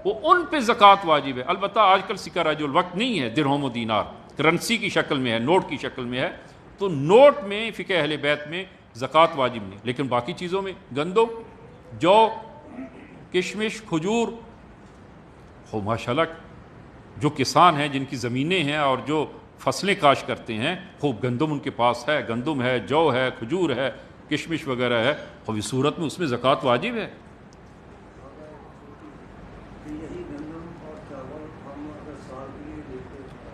وہ ان پہ زکوٰۃ واجب ہے۔ البتہ آج کل سکہ رائج الوقت نہیں ہے، درہم و دینار کرنسی کی شکل میں ہے، نوٹ کی شکل میں ہے، تو نوٹ میں فقہ اہل بیت میں زکوٰۃ واجب نہیں، لیکن باقی چیزوں میں گندم، جو، کشمش، کھجور، ہو ماشاءاللہ جو کسان ہیں جن کی زمینیں ہیں اور جو فصلیں کاشت کرتے ہیں، خوب گندم ان کے پاس ہے، گندم ہے، جو ہے، کھجور ہے، کشمش وغیرہ ہے، خوب اس صورت میں اس میں زکوٰۃ واجب ہے۔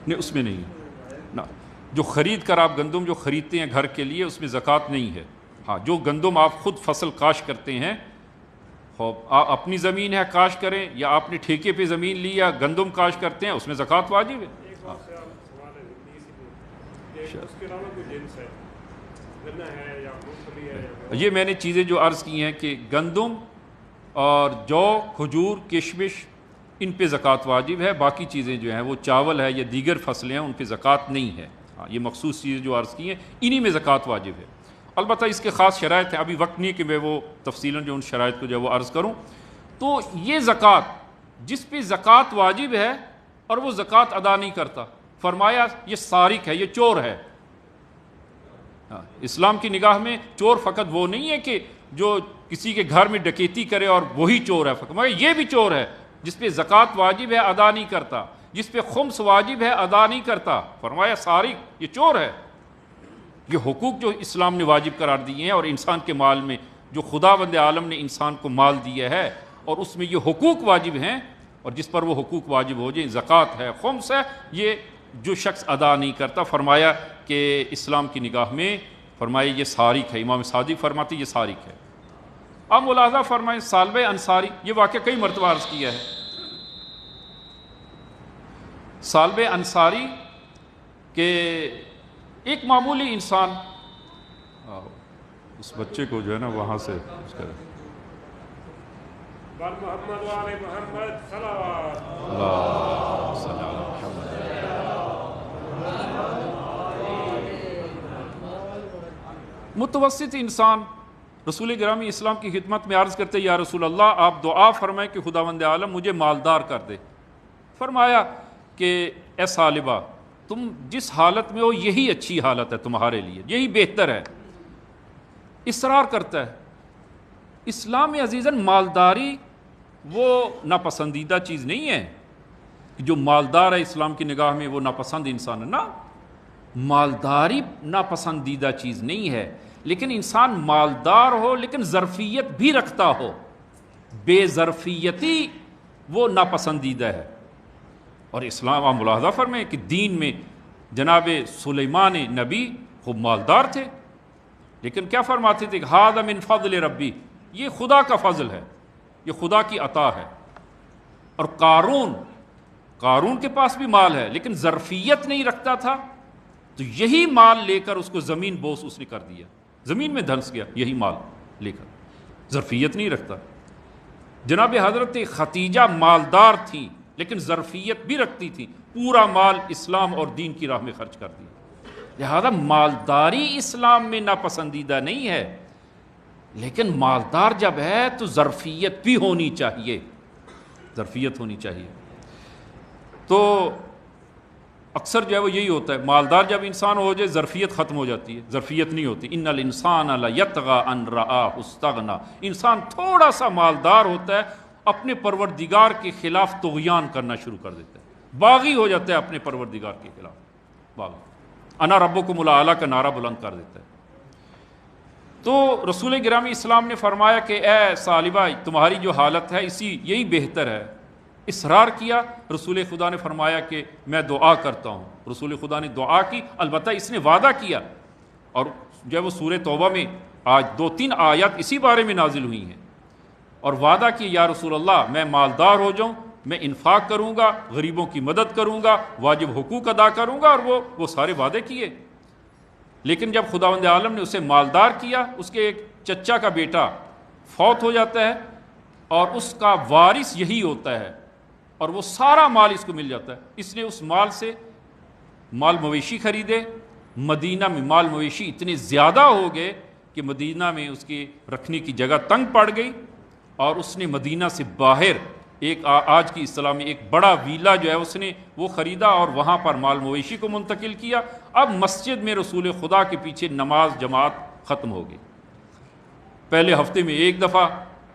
نہیں، اس میں نہیں ہے، جو خرید کر آپ گندم جو خریدتے ہیں گھر کے لیے اس میں زکوٰۃ نہیں ہے۔ ہاں، جو گندم آپ خود فصل کاشت کرتے ہیں، آپ اپنی زمین ہے کاشت کریں یا آپ نے ٹھیکے پہ زمین لی یا گندم کاشت کرتے ہیں، اس میں زکوٰۃ واجب ہے۔ یہ میں نے چیزیں جو عرض کی ہیں کہ گندم اور جو، کھجور، کشمش، ان پہ زکوٰۃ واجب ہے، باقی چیزیں جو ہیں وہ چاول ہے یا دیگر فصلیں ہیں ان پہ زکوٰۃ نہیں ہے۔ ہاں، یہ مخصوص چیزیں جو عرض کی ہیں انہی میں زکوٰۃ واجب ہے۔ البتہ اس کے خاص شرائط ہیں، ابھی وقت نہیں ہے کہ میں وہ تفصیلاً جو ان شرائط کو جو ہے وہ عرض کروں۔ تو یہ زکوٰۃ جس پہ زکوٰۃ واجب ہے اور وہ زکوٰۃ ادا نہیں کرتا، فرمایا یہ سارق ہے، یہ چور ہے۔ اسلام کی نگاہ میں چور فقط وہ نہیں ہے کہ جو کسی کے گھر میں ڈکیتی کرے اور وہی چور ہے، فرمایا یہ بھی چور ہے جس پہ زکوٰۃ واجب ہے ادا نہیں کرتا، جس پہ خمس واجب ہے ادا نہیں کرتا، فرمایا سارق، یہ چور ہے۔ یہ حقوق جو اسلام نے واجب قرار دیے ہیں اور انسان کے مال میں جو خداوند عالم نے انسان کو مال دیا ہے اور اس میں یہ حقوق واجب ہیں، اور جس پر وہ حقوق واجب ہو جائیں، زکوٰۃ ہے، خمس ہے، یہ جو شخص ادا نہیں کرتا، فرمایا کہ اسلام کی نگاہ میں فرمایا یہ سارق ہے۔ امام صادق فرماتے یہ سارق ہے۔ اب ملاحظہ فرمائیں سالب انصاری، یہ واقعہ کئی مرتبہ عرض کیا ہے۔ سالب انصاری کہ ایک معمولی انسان، اس بچے کو جو ہے نا وہاں سے محمد وعلى محمد صلوات متوسط انسان رسول گرامی اسلام کی خدمت میں عرض کرتے یا رسول اللہ آپ دعا فرمائیں کہ خداوند عالم مجھے مالدار کر دے۔ فرمایا کہ اے سالبہ تم جس حالت میں ہو یہی اچھی حالت ہے تمہارے لیے، یہی بہتر ہے۔ اصرار کرتا ہے۔ اسلام عزیزاً مالداری وہ ناپسندیدہ چیز نہیں ہے کہ جو مالدار ہے اسلام کی نگاہ میں وہ ناپسند انسان ہے، نہ، مالداری ناپسندیدہ چیز نہیں ہے، لیکن انسان مالدار ہو لیکن ظرفیت بھی رکھتا ہو، بے ظرفیتی وہ ناپسندیدہ ہے۔ اور اسلام آپ ملاحظہ فرمائیں کہ دین میں جناب سلیمان نبی خوب مالدار تھے، لیکن کیا فرماتے تھے کہ ھذا من فضل ربی، یہ خدا کا فضل ہے، یہ خدا کی عطا ہے۔ اور قارون کے پاس بھی مال ہے لیکن ظرفیت نہیں رکھتا تھا، تو یہی مال لے کر اس کو زمین بوس اس نے کر دیا، زمین میں دھنس گیا یہی مال لے کر، ظرفیت نہیں رکھتا۔ جناب حضرت ختیجہ مالدار تھی لیکن ظرفیت بھی رکھتی تھی، پورا مال اسلام اور دین کی راہ میں خرچ کر دیا۔ لہذا مالداری اسلام میں ناپسندیدہ نہیں ہے، لیکن مالدار جب ہے تو ظرفیت بھی ہونی چاہیے، ظرفیت ہونی چاہیے۔ تو اکثر جو ہے وہ یہی ہوتا ہے، مالدار جب انسان ہو جائے ظرفیت ختم ہو جاتی ہے، ظرفیت نہیں ہوتی۔ ان الانسان لیطغی ان رآہ استغنی، انسان تھوڑا سا مالدار ہوتا ہے اپنے پروردگار کے خلاف طغیان کرنا شروع کر دیتا ہے، باغی ہو جاتا ہے اپنے پروردگار کے خلاف، باغی، انا ربکم الاعلی کا نعرہ بلند کر دیتا ہے۔ تو رسول گرامی اسلام نے فرمایا کہ اے ثعلبہ تمہاری جو حالت ہے یہی بہتر ہے۔ اصرار کیا، رسول خدا نے فرمایا کہ میں دعا کرتا ہوں۔ رسول خدا نے دعا کی، البتہ اس نے وعدہ کیا، اور جو ہے وہ سورہ توبہ میں آج 2-3 آیات اسی بارے میں نازل ہوئی ہیں، اور وعدہ کیا یا رسول اللہ میں مالدار ہو جاؤں، میں انفاق کروں گا، غریبوں کی مدد کروں گا، واجب حقوق ادا کروں گا، اور وہ سارے وعدے کیے۔ لیکن جب خداوند عالم نے اسے مالدار کیا، اس کے ایک چچا کا بیٹا فوت ہو جاتا ہے اور اس کا وارث یہی ہوتا ہے، اور وہ سارا مال اس کو مل جاتا ہے۔ اس نے اس مال سے مال مویشی خریدے۔ مدینہ میں مال مویشی اتنے زیادہ ہو گئے کہ مدینہ میں اس کی رکھنے کی جگہ تنگ پڑ گئی، اور اس نے مدینہ سے باہر ایک آج کی اصطلاح میں ایک بڑا ویلا جو ہے اس نے وہ خریدا، اور وہاں پر مال مویشی کو منتقل کیا۔ اب مسجد میں رسول خدا کے پیچھے نماز جماعت ختم ہو گئی، پہلے ہفتے میں 1 دفعہ،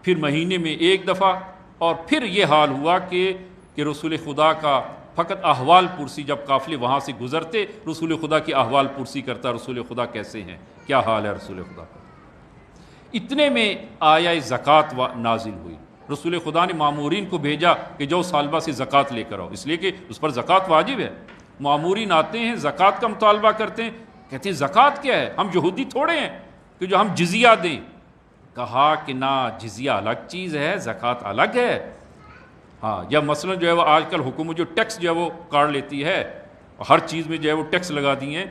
پھر مہینے میں 1 دفعہ، اور پھر یہ حال ہوا کہ رسول خدا کا فقط احوال پرسی، جب قافلے وہاں سے گزرتے رسول خدا کی احوال پرسی کرتا، رسول خدا کیسے ہیں، کیا حال ہے رسول خدا کا۔ اتنے میں آیا زکوٰۃ نازل ہوئی۔ رسول خدا نے مامورین کو بھیجا کہ جو ثعلبہ سے زکوٰۃ لے کر آؤ، اس لیے کہ اس پر زکوٰۃ واجب ہے۔ مامورین آتے ہیں، زکوٰۃ کا مطالبہ کرتے ہیں، کہتے ہیں زکوٰۃ کیا ہے، ہم یہودی تھوڑے ہیں کہ جو ہم جزیہ دیں۔ کہا کہ نہ، جزیہ الگ چیز ہے، زکوٰۃ الگ ہے۔ ہاں، یا مثلا جو ہے وہ آج کل حکومت جو ٹیکس جو ہے وہ کاٹ لیتی ہے، ہر چیز میں جو ہے وہ ٹیکس لگا دی ہیں،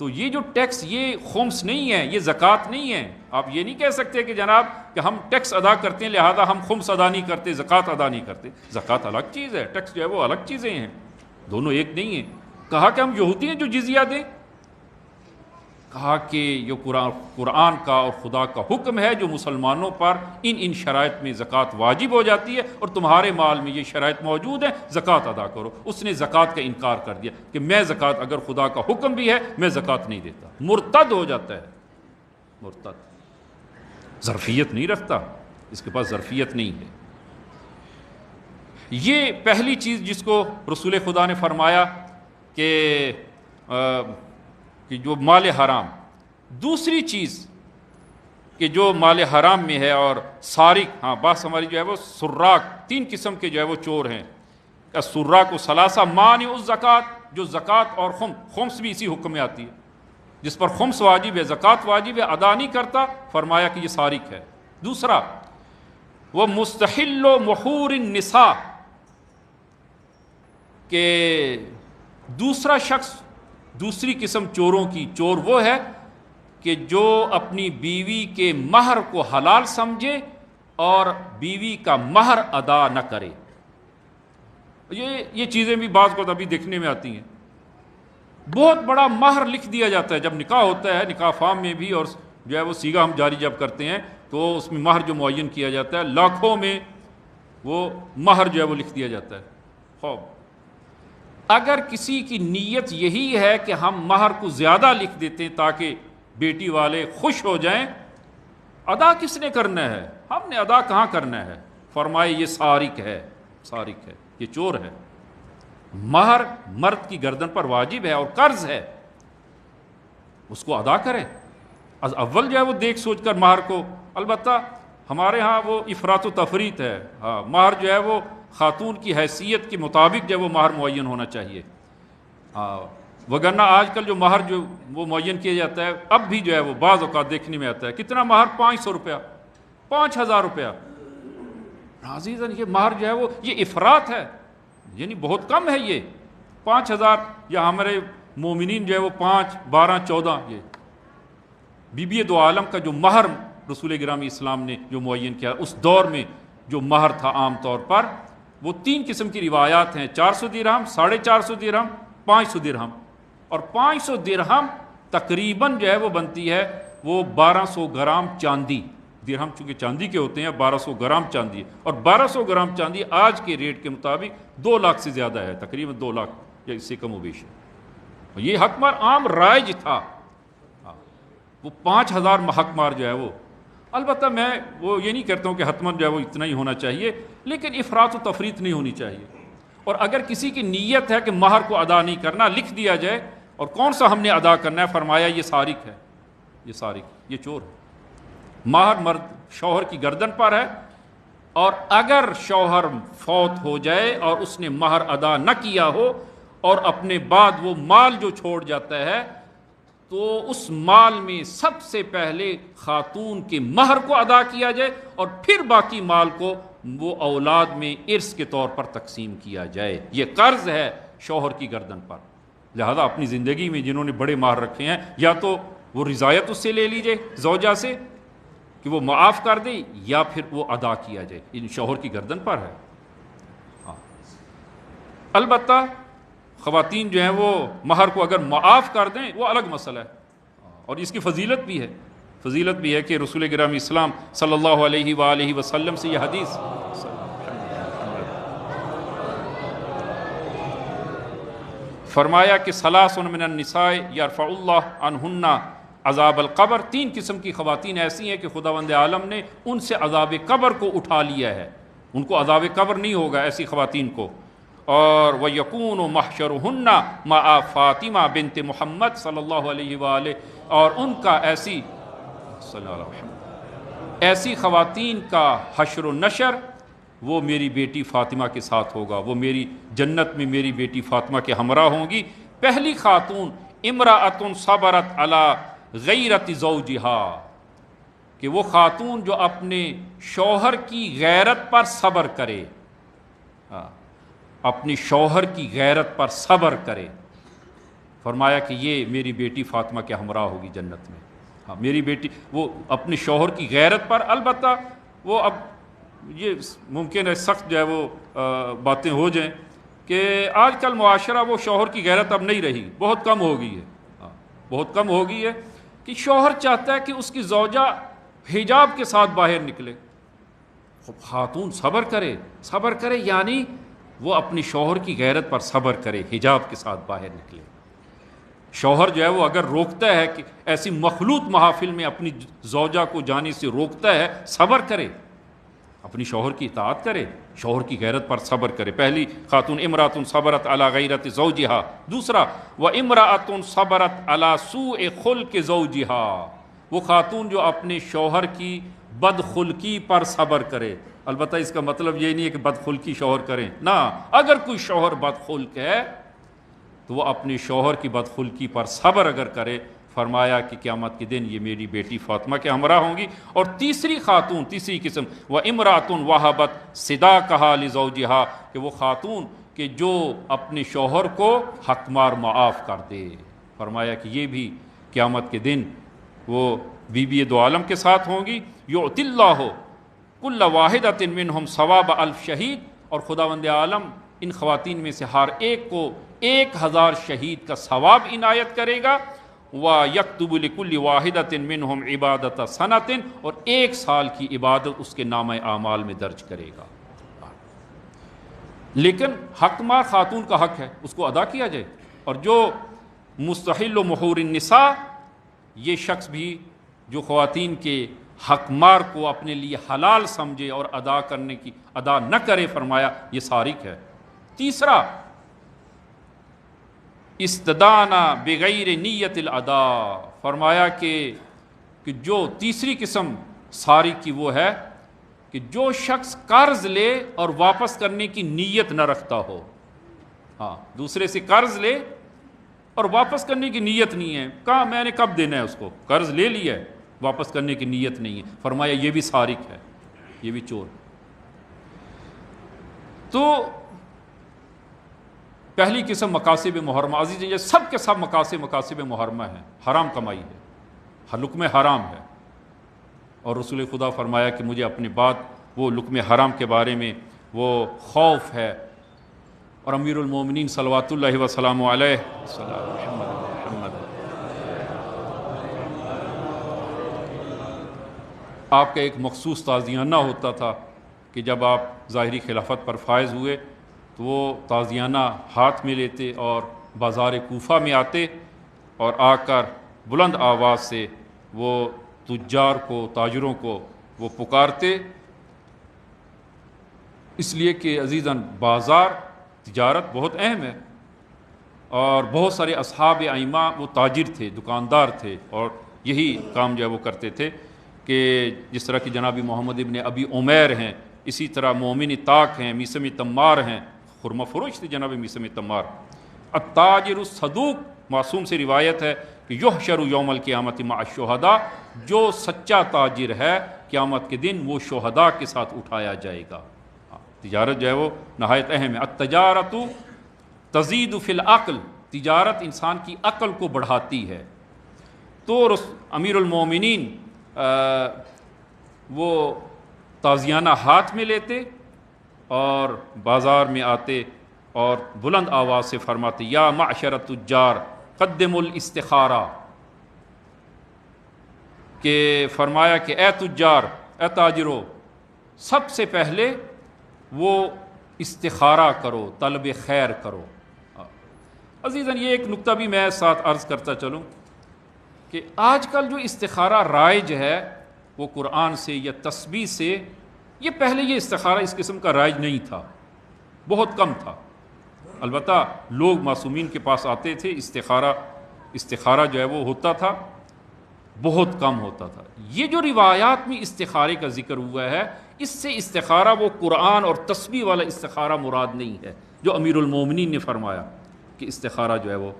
تو یہ جو ٹیکس یہ خمس نہیں ہے، یہ زکوٰۃ نہیں ہے۔ آپ یہ نہیں کہہ سکتے کہ جناب کہ ہم ٹیکس ادا کرتے ہیں لہذا ہم خمس ادا نہیں کرتے، زکوٰۃ ادا نہیں کرتے۔ زکوٰۃ الگ چیز ہے، ٹیکس جو ہے وہ الگ چیزیں ہیں، دونوں ایک نہیں ہیں۔ کہا کہ ہم یہودی ہیں جو جزیہ دیں؟ کہا کہ یہ قرآن کا اور خدا کا حکم ہے جو مسلمانوں پر ان شرائط میں زکوٰۃ واجب ہو جاتی ہے، اور تمہارے مال میں یہ شرائط موجود ہیں، زکوٰۃ ادا کرو۔ اس نے زکوٰۃ کا انکار کر دیا کہ میں زکوٰۃ، اگر خدا کا حکم بھی ہے میں زکوٰۃ نہیں دیتا۔ مرتد ہو جاتا ہے، مرتد، ظرفیت نہیں رکھتا، اس کے پاس ظرفیت نہیں ہے۔ یہ پہلی چیز جس کو رسول خدا نے فرمایا کہ جو مال حرام۔ دوسری چیز کہ جو مال حرام میں ہے اور سارق، ہاں بات ہماری جو ہے وہ سراق، 3 قسم کے جو ہے وہ چور ہیں۔ السراق و ثلاثہ مانع الزکوٰۃ، جو زکوٰۃ اور خمس بھی اسی حکم میں آتی ہے، جس پر خمس واجب ہے، زکوٰۃ واجب ہے، ادا نہیں کرتا، فرمایا کہ یہ سارق ہے۔ دوسرا وہ مستحل و محور النساء، کہ دوسرا شخص، دوسری قسم چوروں کی، چور وہ ہے کہ جو اپنی بیوی کے مہر کو حلال سمجھے اور بیوی کا مہر ادا نہ کرے۔ یہ چیزیں بھی بعض کو ابھی دیکھنے میں آتی ہیں۔ بہت بڑا مہر لکھ دیا جاتا ہے جب نکاح ہوتا ہے، نکاح فارم میں بھی، اور جو ہے وہ سیگا ہم جاری جب کرتے ہیں تو اس میں مہر جو معین کیا جاتا ہے، لاکھوں میں وہ مہر جو ہے وہ لکھ دیا جاتا ہے۔ خوب اگر کسی کی نیت یہی ہے کہ ہم مہر کو زیادہ لکھ دیتے ہیں تاکہ بیٹی والے خوش ہو جائیں، ادا کس نے کرنا ہے؟ ہم نے ادا کہاں کرنا ہے؟ فرمائے یہ سارق ہے، سارق ہے، یہ چور ہے۔ مہر مرد کی گردن پر واجب ہے اور قرض ہے، اس کو ادا کرے۔ اول جو ہے وہ دیکھ سوچ کر مہر کو، البتہ ہمارے ہاں وہ افراط و تفریط ہے، ہاں مہر جو ہے وہ خاتون کی حیثیت کے مطابق جو ہے وہ مہر معین ہونا چاہیے، وگرنہ آج کل جو مہر جو وہ معین کیا جاتا ہے، اب بھی جو ہے وہ بعض اوقات دیکھنے میں آتا ہے کتنا مہر، 500 روپیہ، 5000 روپیہ۔ عزیزاً یہ مہر جو ہے وہ یہ افراط ہے، یعنی بہت کم ہے یہ 5000، یا ہمارے مومنین جو ہے وہ 5، 12، 14۔ یہ بی بی دو عالم کا جو مہر رسول گرامی اسلام نے جو معین کیا اس دور میں جو مہر تھا عام طور پر وہ 3 قسم کی روایات ہیں، 400 درہم، 450 درہم، 500 درہم۔ اور 500 درہم تقریباً جو ہے وہ بنتی ہے وہ 1200 گرام چاندی۔ درہم چونکہ چاندی کے ہوتے ہیں، 1200 گرام چاندی ہے، اور 1200 گرام چاندی آج کے ریٹ کے مطابق 2 لاکھ سے زیادہ ہے، تقریباً 2 لاکھ یا اس سے کم و بیش ہے۔ یہ حق مار عام رائج تھا، وہ 5000 حق مار جو ہے وہ، البتہ میں وہ یہ نہیں کہتا ہوں کہ حتماً جو ہے وہ اتنا ہی ہونا چاہیے، لیکن افراط و تفریط نہیں ہونی چاہیے۔ اور اگر کسی کی نیت ہے کہ مہر کو ادا نہیں کرنا، لکھ دیا جائے، اور کون سا ہم نے ادا کرنا ہے، فرمایا یہ سارق ہے، یہ سارق، یہ چور ہے۔ مہر مرد شوہر کی گردن پر ہے، اور اگر شوہر فوت ہو جائے اور اس نے مہر ادا نہ کیا ہو اور اپنے بعد وہ مال جو چھوڑ جاتا ہے، تو اس مال میں سب سے پہلے خاتون کے مہر کو ادا کیا جائے اور پھر باقی مال کو وہ اولاد میں ارث کے طور پر تقسیم کیا جائے۔ یہ قرض ہے شوہر کی گردن پر، لہذا اپنی زندگی میں جنہوں نے بڑے مہر رکھے ہیں، یا تو وہ رضایت اس سے لے لیجئے زوجہ سے کہ وہ معاف کر دے، یا پھر وہ ادا کیا جائے، ان شوہر کی گردن پر ہے۔ ہاں، البتہ خواتین جو ہیں وہ مہر کو اگر معاف کر دیں وہ الگ مسئلہ ہے، اور اس کی فضیلت بھی ہے کہ رسول گرامی اسلام صلی اللہ علیہ وآلہ وسلم سے یہ حدیث فرمایا کہ ثلاث من النساء یرفع اللہ عنہن عذاب القبر، 3 قسم کی خواتین ایسی ہیں کہ خداوند عالم نے ان سے عذاب قبر کو اٹھا لیا ہے، ان کو عذاب قبر نہیں ہوگا ایسی خواتین کو۔ اور وَيَكُونُ مَحْشَرُهُنَّ مَعَ فاطمہ بنت محمد صلی اللہ علیہ وآلہ، اور ان کا ایسی خواتین کا حشر و نشر وہ میری بیٹی فاطمہ کے ساتھ ہوگا، وہ میری جنت میں میری بیٹی فاطمہ کے ہمراہ ہوں گی۔ پہلی خاتون امرأۃ صبرت علی غیرت زوجہا، کہ وہ خاتون جو اپنے شوہر کی غیرت پر صبر کرے، اپنی شوہر کی غیرت پر صبر کرے، فرمایا کہ یہ میری بیٹی فاطمہ کے ہمراہ ہوگی جنت میں۔ ہاں، میری بیٹی وہ اپنے شوہر کی غیرت پر، البتہ وہ اب یہ ممکن ہے سخت جو ہے وہ باتیں ہو جائیں کہ آج کل معاشرہ وہ شوہر کی غیرت اب نہیں رہی، بہت کم ہو گئی ہے، بہت کم ہو گئی ہے کہ شوہر چاہتا ہے کہ اس کی زوجہ حجاب کے ساتھ باہر نکلے، خاتون صبر کرے یعنی وہ اپنی شوہر کی غیرت پر صبر کرے، حجاب کے ساتھ باہر نکلے۔ شوہر جو ہے وہ اگر روکتا ہے کہ ایسی مخلوط محافل میں اپنی زوجہ کو جانے سے روکتا ہے، صبر کرے، اپنی شوہر کی اطاعت کرے، شوہر کی غیرت پر صبر کرے۔ پہلی خاتون امرأۃ صبرت علی غیرت زوجہا۔ دوسرا وامرأۃ صبرت علی سوء خلق زوجہا، وہ خاتون جو اپنے شوہر کی بدخلقی پر صبر کرے۔ البتہ اس کا مطلب یہ نہیں ہے کہ بدخلقی شوہر کریں، نہ، اگر کوئی شوہر بدخلق ہے تو وہ اپنے شوہر کی بدخلقی پر صبر اگر کرے، فرمایا کہ قیامت کے دن یہ میری بیٹی فاطمہ کے ہمراہ ہوں گی۔ اور تیسری خاتون، تیسری قسم وَإِمْرَأَةٌ وَهَبَتْ صِدَاقَهَا لِزَوْجِهَا، کہ وہ خاتون کہ جو اپنے شوہر کو حق مار معاف کر دے، فرمایا کہ یہ بھی قیامت کے دن وہ بی بی دو عالم کے ساتھ ہوں گی۔ یُعْطِ اللَّهُ کل واحدۃ منہم ثواب الف شہید، اور خداوند عالم ان خواتین میں سے ہر ایک کو 1000 شہید کا ثواب عنایت کرے گا۔ وَيَكْتُبُ لِكُلِّ وَاحِدَةٍ مِّنْهُمْ عِبَادَةَ سَنَةٍ، اور 1 سال کی عبادت اس کے نامہ اعمال میں درج کرے گا۔ لیکن حق مار خاتون کا حق ہے، اس کو ادا کیا جائے۔ اور جو مستحل و محور النساء، یہ شخص بھی جو خواتین کے حق مار کو اپنے لیے حلال سمجھے اور ادا نہ کرے، فرمایا یہ سارق ہے۔ تیسرا استدانہ بغیر نیت الادا، فرمایا کہ جو تیسری قسم سارق کی وہ ہے کہ جو شخص قرض لے اور واپس کرنے کی نیت نہ رکھتا ہو۔ ہاں، دوسرے سے قرض لے اور واپس کرنے کی نیت نہیں ہے، کہا میں نے کب دینا ہے اس کو، قرض لے لیا ہے، واپس کرنے کی نیت نہیں ہے، فرمایا یہ بھی سارق ہے، یہ بھی چور۔ تو پہلی قسم مقاصد محرمہ، عزیز یہ سب کے سب مقاصد محرمہ ہیں، حرام کمائی ہے، لقمہ حرام ہے، اور رسول خدا فرمایا کہ مجھے اپنے بعد وہ لقمہ حرام کے بارے میں وہ خوف ہے۔ اور امیر المومنین صلوات اللہ وسلام علیہ آپ کا ایک مخصوص تازیانہ ہوتا تھا کہ جب آپ ظاہری خلافت پر فائز ہوئے تو وہ تازیانہ ہاتھ میں لیتے اور بازار کوفہ میں آتے اور آ کر بلند آواز سے وہ تجار کو، تاجروں کو وہ پکارتے، اس لیے کہ عزیزاً بازار تجارت بہت اہم ہے، اور بہت سارے اصحاب ائمہ وہ تاجر تھے، دکاندار تھے، اور یہی کام جو ہے وہ کرتے تھے کہ جس طرح کہ جناب محمد ابن ابی عمیر ہیں، اسی طرح مومن طاق ہیں، میثم تمار ہیں، خرمہ فروش تھے جناب میثم تمار۔ التاجر الصدوق، معصوم سے روایت ہے کہ یحشر یوم القیامت مع الشہداء، جو سچا تاجر ہے قیامت کے دن وہ شہداء کے ساتھ اٹھایا جائے گا۔ تجارت جو ہے وہ نہایت اہم ہے۔ التجارت تزید فی العقل، تجارت انسان کی عقل کو بڑھاتی ہے۔ تو امیر المومنین وہ تازیانہ ہاتھ میں لیتے اور بازار میں آتے اور بلند آواز سے فرماتے یا معشر التجار قدموا الاستخارہ، کہ فرمایا کہ اے تجار، اے تاجرو، سب سے پہلے وہ استخارہ کرو، طلب خیر کرو۔ عزیزاً یہ ایک نکتہ بھی میں ساتھ عرض کرتا چلوں کہ آج کل جو استخارہ رائج ہے وہ قرآن سے یا تسبیح سے، یہ پہلے یہ استخارہ اس قسم کا رائج نہیں تھا، بہت کم تھا۔ البتہ لوگ معصومین کے پاس آتے تھے، استخارہ جو ہے وہ ہوتا تھا، بہت کم ہوتا تھا۔ یہ جو روایات میں استخارے کا ذکر ہوا ہے، اس سے استخارہ وہ قرآن اور تسبیح والا استخارہ مراد نہیں ہے جو امیر المومنین نے فرمایا کہ استخارہ جو ہے وہ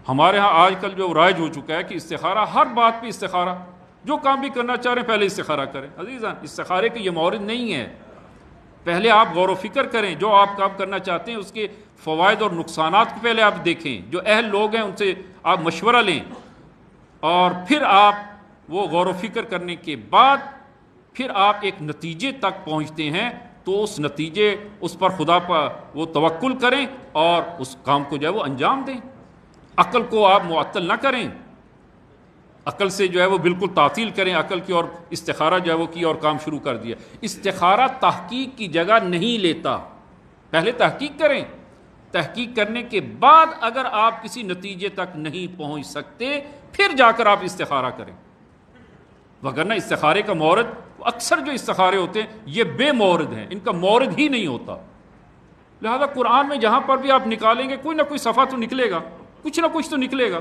ہمارے ہاں آج کل جو رائج ہو چکا ہے کہ استخارہ، ہر بات پہ استخارہ، جو کام بھی کرنا چاہ رہے ہیں پہلے استخارہ کریں۔ عزیزاً استخارے کے یہ مورد نہیں ہے، پہلے آپ غور و فکر کریں، جو آپ کام کرنا چاہتے ہیں اس کے فوائد اور نقصانات کو پہلے آپ دیکھیں، جو اہل لوگ ہیں ان سے آپ مشورہ لیں، اور پھر آپ وہ غور و فکر کرنے کے بعد پھر آپ ایک نتیجے تک پہنچتے ہیں، تو اس نتیجے اس پر خدا پر وہ توکل کریں اور اس کام کو جو ہے وہ انجام دیں۔ عقل کو آپ معطل نہ کریں، عقل سے جو ہے وہ بالکل تعطیل کریں عقل کی، اور استخارہ جو ہے وہ کی اور کام شروع کر دیا۔ استخارہ تحقیق کی جگہ نہیں لیتا، پہلے تحقیق کریں، تحقیق کرنے کے بعد اگر آپ کسی نتیجے تک نہیں پہنچ سکتے پھر جا کر آپ استخارہ کریں، وگرنہ استخارے کا مورد، اکثر جو استخارے ہوتے ہیں یہ بے مورد ہیں، ان کا مورد ہی نہیں ہوتا۔ لہذا قرآن میں جہاں پر بھی آپ نکالیں گے کوئی نہ کوئی صفحہ تو نکلے گا، کچھ نہ کچھ تو نکلے گا،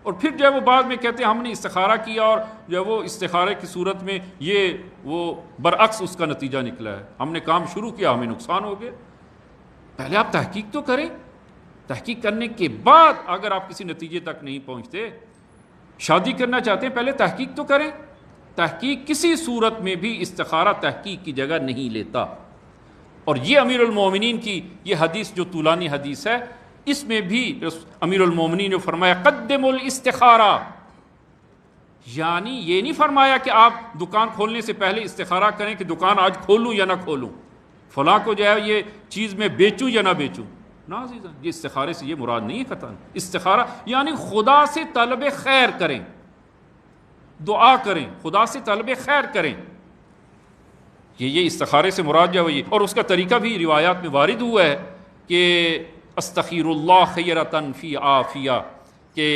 اور پھر جو ہے وہ بعد میں کہتے ہیں ہم نے استخارہ کیا اور جو ہے وہ استخارے کی صورت میں یہ وہ برعکس اس کا نتیجہ نکلا ہے، ہم نے کام شروع کیا ہمیں نقصان ہو گیا۔ پہلے آپ تحقیق تو کریں، تحقیق کرنے کے بعد اگر آپ کسی نتیجے تک نہیں پہنچتے، شادی کرنا چاہتے ہیں پہلے تحقیق تو کریں۔ تحقیق کسی صورت میں بھی استخارہ تحقیق کی جگہ نہیں لیتا، اور یہ امیر المومنین کی یہ حدیث جو طولانی حدیث ہے، اس میں بھی امیر المومنین نے فرمایا قدموا الاستخارہ، یعنی یہ نہیں فرمایا کہ آپ دکان کھولنے سے پہلے استخارہ کریں کہ دکان آج کھولوں یا نہ کھولوں، فلاں کو جو ہے یہ چیز میں بیچوں یا نہ بیچوں، نا عزیزاں، یہ استخارے سے یہ مراد نہیں ہے قطعاً۔ استخارہ یعنی خدا سے طلب خیر کریں، دعا کریں، خدا سے طلب خیر کریں، یہ استخارے سے مراد جو ہے یہ، اور اس کا طریقہ بھی روایات میں وارد ہوا ہے کہ استخیر اللہ خیرتن فی عافیہ، کہ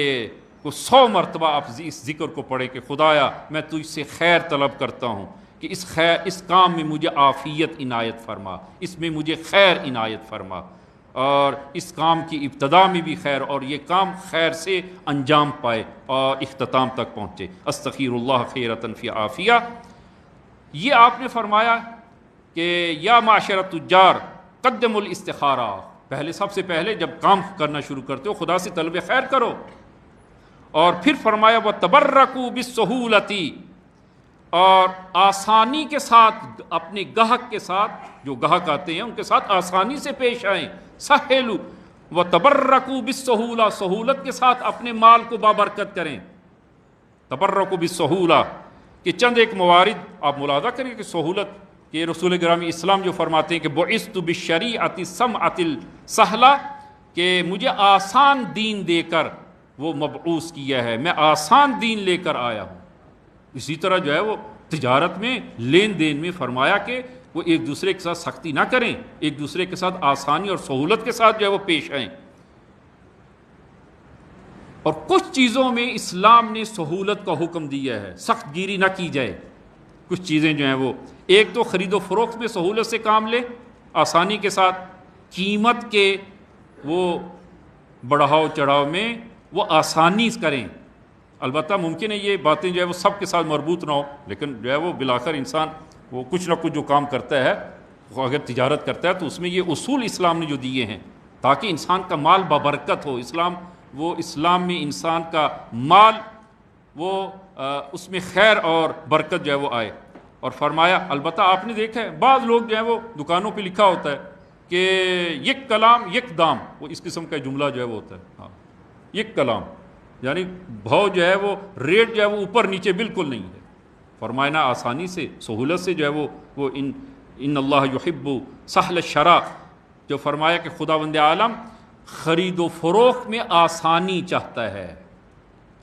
وہ 100 مرتبہ آپ اس ذکر کو پڑھیں کہ خدایا میں تجھ سے خیر طلب کرتا ہوں کہ اس کام میں مجھے عافیت عنایت فرما، اس میں مجھے خیر عنایت فرما، اور اس کام کی ابتدا میں بھی خیر، اور یہ کام خیر سے انجام پائے اور اختتام تک پہنچے۔ استخیر اللہ خیرتن فی عافیہ، یہ آپ نے فرمایا کہ یا معاشر التجار قدموا الاستخارہ، پہلے سب سے پہلے جب کام کرنا شروع کرتے ہو خدا سے طلب خیر کرو، اور پھر فرمایا وَتَبَرَّكُوا بِالسَّهُولَةِ، اور آسانی کے ساتھ اپنے گاہک کے ساتھ، جو گاہک آتے ہیں ان کے ساتھ آسانی سے پیش آئیں، سہلوا وَتَبَرَّكُوا بِالسَّهُولَةِ، سہولت کے ساتھ اپنے مال کو بابرکت کریں۔ تبرکوا بالسہولہ کہ چند ایک موارد آپ ملاحظہ کریں کہ سہولت، کہ رسول گرامی اسلام جو فرماتے ہیں کہ بعثت بالشریعۃ السمحۃ السہلہ، کہ مجھے آسان دین دے کر وہ مبعوث کیا ہے، میں آسان دین لے کر آیا ہوں۔ اسی طرح جو ہے وہ تجارت میں لین دین میں فرمایا کہ وہ ایک دوسرے کے ساتھ سختی نہ کریں، ایک دوسرے کے ساتھ آسانی اور سہولت کے ساتھ جو ہے وہ پیش آئیں۔ اور کچھ چیزوں میں اسلام نے سہولت کا حکم دیا ہے، سخت گیری نہ کی جائے۔ کچھ چیزیں جو ہیں وہ، ایک تو خرید و فروخت میں سہولت سے کام لے، آسانی کے ساتھ قیمت کے وہ بڑھاؤ چڑھاؤ میں وہ آسانی کریں. البتہ ممکن ہے یہ باتیں جو ہے وہ سب کے ساتھ مربوط نہ ہو، لیکن جو ہے وہ بالآخر انسان وہ کچھ نہ کچھ جو کام کرتا ہے، وہ اگر تجارت کرتا ہے تو اس میں یہ اصول اسلام نے جو دیے ہیں تاکہ انسان کا مال بابرکت ہو. اسلام میں انسان کا مال وہ اس میں خیر اور برکت جو ہے وہ آئے. اور فرمایا، البتہ آپ نے دیکھا ہے بعض لوگ جو ہے وہ دکانوں پہ لکھا ہوتا ہے کہ یک کلام یک دام، وہ اس قسم کا جملہ جو ہے وہ ہوتا ہے. ہاں، یک کلام یعنی بھاؤ جو ہے وہ ریٹ جو ہے وہ اوپر نیچے بالکل نہیں ہے. فرمایا نا آسانی سے سہولت سے جو ہے وہ ان اللہ یحب سہل الشراء، جو فرمایا کہ خداوند عالم خرید و فروخت میں آسانی چاہتا ہے،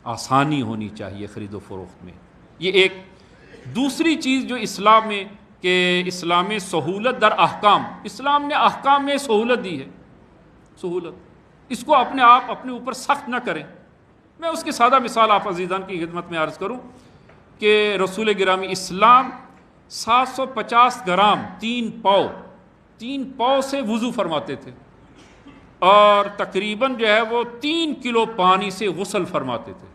آسانی ہونی چاہیے خرید و فروخت میں. یہ ایک دوسری چیز جو اسلام میں کہ اسلام میں سہولت در احکام، اسلام نے احکام میں سہولت دی ہے. سہولت اس کو اپنے آپ اپنے اوپر سخت نہ کریں. میں اس کی سادہ مثال آپ عزیزان کی خدمت میں عرض کروں کہ رسول گرامی اسلام 750 گرام 3 پاؤ سے وضو فرماتے تھے، اور تقریباً جو ہے وہ 3 کلو پانی سے غسل فرماتے تھے.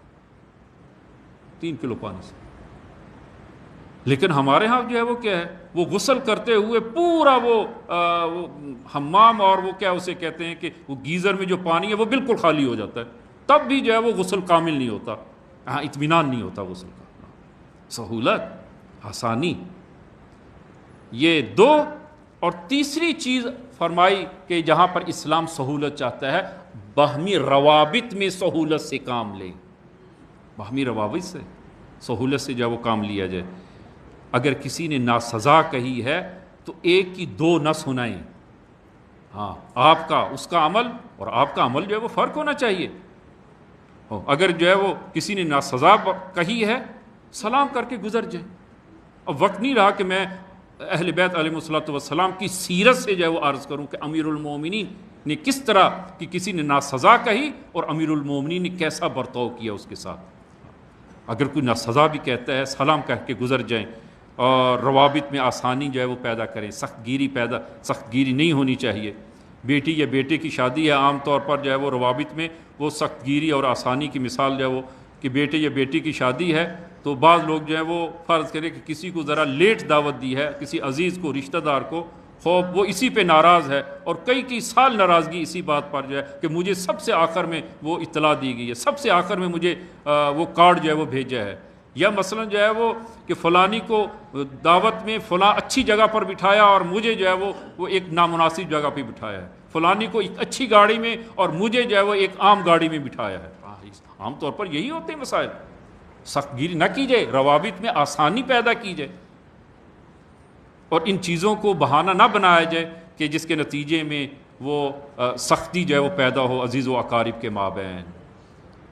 3 کلو پانی سے. لیکن ہمارے ہاں جو ہے وہ کیا ہے، وہ غسل کرتے ہوئے پورا وہ حمام اور وہ کیا اسے کہتے ہیں کہ وہ گیزر میں جو پانی ہے وہ بالکل خالی ہو جاتا ہے، تب بھی جو ہے وہ غسل کامل نہیں ہوتا. ہاں، اطمینان نہیں ہوتا غسل کا. سہولت، آسانی، یہ دو. اور تیسری چیز فرمائی کہ جہاں پر اسلام سہولت چاہتا ہے، باہمی روابط میں سہولت سے کام لیں. باہمی روابط سے سہولت سے جو ہے وہ کام لیا جائے. اگر کسی نے ناسزا کہی ہے تو ایک کی 2 نہ سنائیں. ہاں، آپ کا اس کا عمل اور آپ کا عمل جو ہے وہ فرق ہونا چاہیے. اگر جو ہے وہ کسی نے ناسزا کہی ہے، سلام کر کے گزر جائیں. اب وقت نہیں رہا کہ میں اہل بیت علیہ الصلوۃ والسلام کی سیرت سے جو ہے وہ عرض کروں کہ امیر المومنین نے کس طرح کہ کسی نے ناسزا کہی اور امیر المومنین نے کیسا برتاؤ کیا اس کے ساتھ. اگر کوئی ناسزا بھی کہتا ہے، سلام کہہ کے گزر جائیں. اور روابط میں آسانی جو ہے وہ پیدا کریں. سخت گیری نہیں ہونی چاہیے. بیٹی یا بیٹے کی شادی ہے، عام طور پر جو ہے وہ روابط میں وہ سخت گیری اور آسانی کی مثال جو ہے وہ کہ بیٹے یا بیٹی کی شادی ہے تو بعض لوگ جو ہے وہ فرض کریں کہ کسی کو ذرا لیٹ دعوت دی ہے، کسی عزیز کو، رشتہ دار کو، خوب وہ اسی پہ ناراض ہے اور کئی سال ناراضگی اسی بات پر جو ہے کہ مجھے سب سے آخر میں وہ اطلاع دی گئی ہے، سب سے آخر میں مجھے وہ کارڈ جو ہے وہ بھیجا ہے. یا مثلا جو ہے وہ کہ فلانی کو دعوت میں فلاں اچھی جگہ پر بٹھایا اور مجھے جو ہے وہ ایک نامناسب جگہ پہ بٹھایا ہے. فلانی کو ایک اچھی گاڑی میں اور مجھے جو ہے وہ ایک عام گاڑی میں بٹھایا ہے. عام طور پر یہی ہوتے ہیں مسائل. سخت گیری نہ کی جائے، روابط میں آسانی پیدا کی جائے اور ان چیزوں کو بہانہ نہ بنایا جائے کہ جس کے نتیجے میں وہ سختی جو ہے وہ پیدا ہو عزیز و اقارب کے مابین.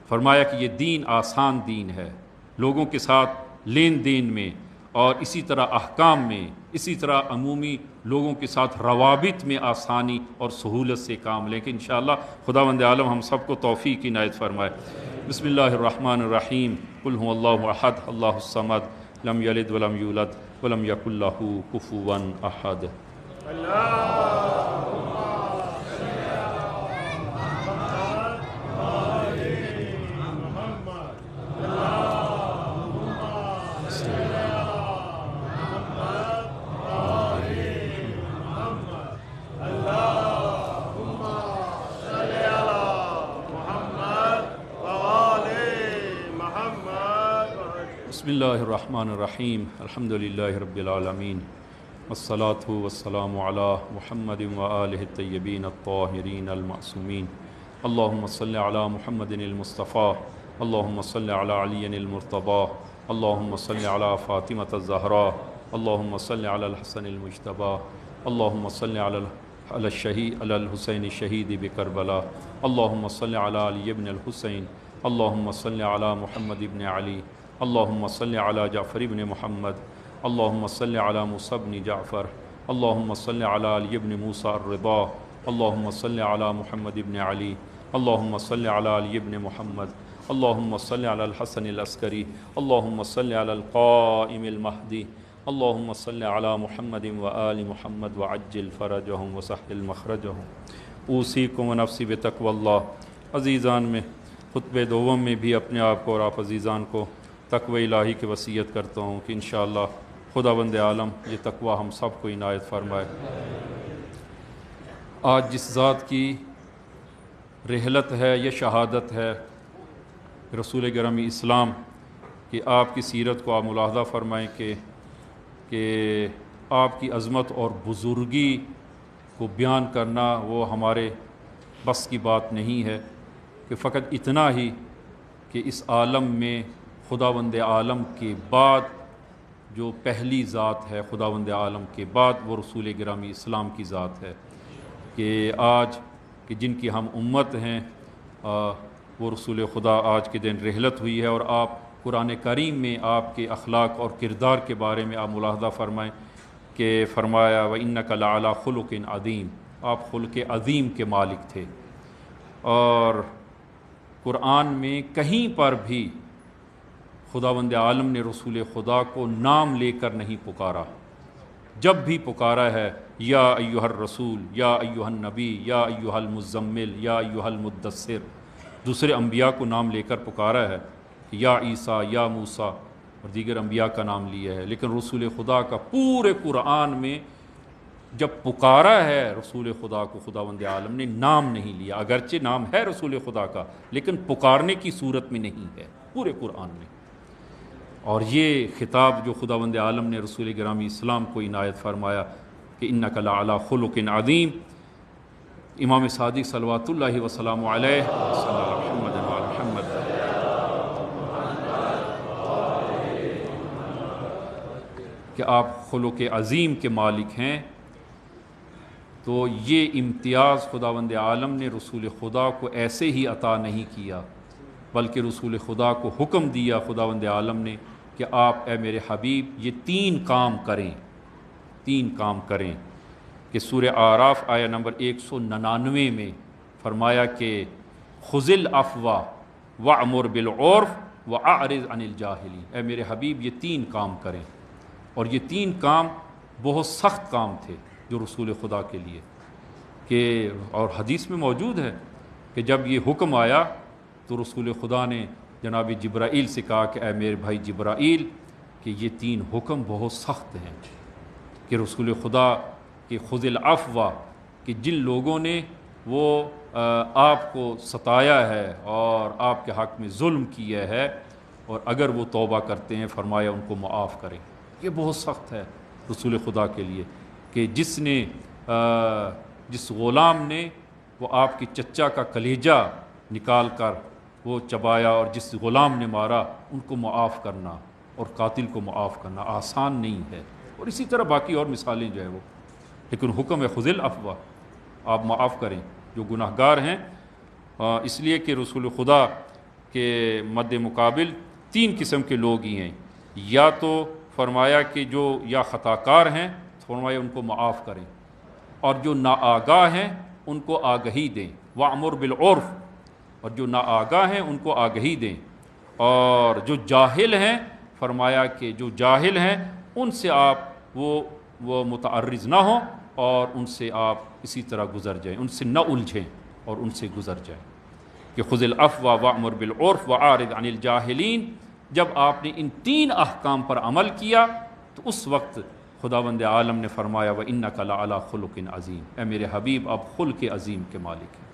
فرمایا کہ یہ دین آسان دین ہے، لوگوں کے ساتھ لین دین میں اور اسی طرح احکام میں، اسی طرح عمومی لوگوں کے ساتھ روابط میں آسانی اور سہولت سے کام لیں کہ انشاءاللہ خداوند عالم ہم سب کو توفیق عنایت فرمائے. بسم اللہ الرحمن الرحیم. قل هو اللہ احد اللہ الصمد لم یلد ولم یولد ولم یکن لہ کفوا احد. بسم اللہ الرحمن الرحیم. الحمد للہ رب العالمین والصلاة والسلام علی محمد وآلہ الطیبین الطاہرین المعصومین. اللہم صل علی محمد المصطفیٰ، اللہم صل علی علی المرتضیٰ، اللہم صل علی فاطمۃ الزہراء، اللہم صل علی الحسن المجتبیٰ، اللہم صل علی الحسین الشہید بکربلا، اللہم صل علی علی ابن الحسین، اللہم صل علی محمد ابن علی، اللہم صل علی جعفر ابن محمد، اللہم صل علی موسیٰ ابن جعفر، اللہم صل علی علی ابن موسیٰ الرضا، اللہم صل علی محمد ابن علی، اللہم صل علی علی ابن محمد، اللہم صل علی الحسن العسکری، اللہم صل علی القائم المہدی، اللہم صلی علی محمد و آل محمد وعجل فرجہم وسہل مخرجہم اوصیکم و نفسی بتقوی اللہ۔ عزیزان میں خطبہ دوم میں بھی اپنے آپ کو اور آپ عزیزان کو تقوی الہی کی وصیت کرتا ہوں کہ انشاءاللہ خداوند عالم یہ تقوی ہم سب کو عنایت فرمائے۔ آج جس ذات کی رحلت ہے یہ شہادت ہے رسول گرامی اسلام کہ آپ کی سیرت کو آپ ملاحظہ فرمائیں کہ آپ کی عظمت اور بزرگی کو بیان کرنا وہ ہمارے بس کی بات نہیں ہے، کہ فقط اتنا ہی کہ اس عالم میں خداوند عالم کے بعد جو پہلی ذات ہے، خداوند عالم کے بعد وہ رسول گرامی اسلام کی ذات ہے، کہ آج کہ جن کی ہم امت ہیں وہ رسول خدا آج کے دن رحلت ہوئی ہے، اور آپ قرآن کریم میں آپ کے اخلاق اور کردار کے بارے میں آپ ملاحظہ فرمائیں کہ فرمایا وَإِنَّكَ لَعَلَىٰ خُلُقٍ عَظِيمٍ، آپ خلق عظیم کے مالک تھے۔ اور قرآن میں کہیں پر بھی خداوند عالم نے رسول خدا کو نام لے کر نہیں پکارا، جب بھی پکارا ہے یا ایہا الرسول، یا ایہا النبی، یا ایہا المزمل، یا ایہا المدثر، دوسرے انبیاء کو نام لے کر پکارا ہے، یا عیسیٰ، یا موسیٰ، اور دیگر انبیاء کا نام لیا ہے، لیکن رسول خدا کا پورے قرآن میں جب پکارا ہے رسول خدا کو خداوند عالم نے نام نہیں لیا، اگرچہ نام ہے رسول خدا کا لیکن پکارنے کی صورت میں نہیں ہے پورے قرآن میں۔ اور یہ خطاب جو خداوند عالم نے رسول گرامی اسلام کو عنایت فرمایا کہ انک لعلی خلق عظیم، امام صادق صلوات اللہ وسلام علیہ صلی اللہ علیہ محمد وعلی محمد، کہ آپ خلق عظیم کے مالک ہیں، تو یہ امتیاز خداوند عالم نے رسول خدا کو ایسے ہی عطا نہیں کیا، بلکہ رسول خدا کو حکم دیا خداوند عالم نے کہ آپ اے میرے حبیب یہ تین کام کریں، کہ سورہ اعراف آیہ نمبر 199 میں فرمایا کہ خذ العفو وأمر بالعرف وأعرض عن الجاہلین، اے میرے حبیب یہ تین کام کریں، اور یہ تین کام بہت سخت کام تھے جو رسول خدا کے لیے، کہ اور حدیث میں موجود ہے کہ جب یہ حکم آیا تو رسول خدا نے جناب جبرائیل سے کہا کہ اے میرے بھائی جبرائیل کہ یہ تین حکم بہت سخت ہیں، کہ رسول خدا کہ خذ العفو، کہ جن لوگوں نے وہ آپ کو ستایا ہے اور آپ کے حق میں ظلم کیا ہے، اور اگر وہ توبہ کرتے ہیں فرمایا ان کو معاف کریں، یہ بہت سخت ہے رسول خدا کے لیے، کہ جس غلام نے وہ آپ کی چچا کا کلیجہ نکال کر وہ چبایا اور جس غلام نے مارا ان کو معاف کرنا اور قاتل کو معاف کرنا آسان نہیں ہے، اور اسی طرح باقی اور مثالیں جو ہے وہ، لیکن حکم ہے خذ العفو، آپ معاف کریں جو گناہ گار ہیں، اس لیے کہ رسول خدا کے مد مقابل تین قسم کے لوگ ہی ہیں، یا تو فرمایا کہ جو یا خطا کار ہیں فرمایا ان کو معاف کریں، اور جو ناآگاہ ہیں ان کو آگہی دیں، وَأْمُرْ بِالْعُرْفِ، اور جو ناآگاہ ہیں ان کو آگہی دیں، اور جو جاہل ہیں فرمایا کہ جو جاہل ہیں ان سے آپ وہ متعرض نہ ہوں اور ان سے آپ اسی طرح گزر جائیں، ان سے نہ الجھیں اور ان سے گزر جائیں، کہ خذ العفو وأمر بالعرف وأعرض عن الجاہلین۔ جب آپ نے ان تین احکام پر عمل کیا تو اس وقت خداوند عالم نے فرمایا وَإِنَّكَ لَعَلَىٰ خُلُقٍ عَظِيمٍ، اے میرے حبیب آپ خلق عظیم کے مالک ہیں،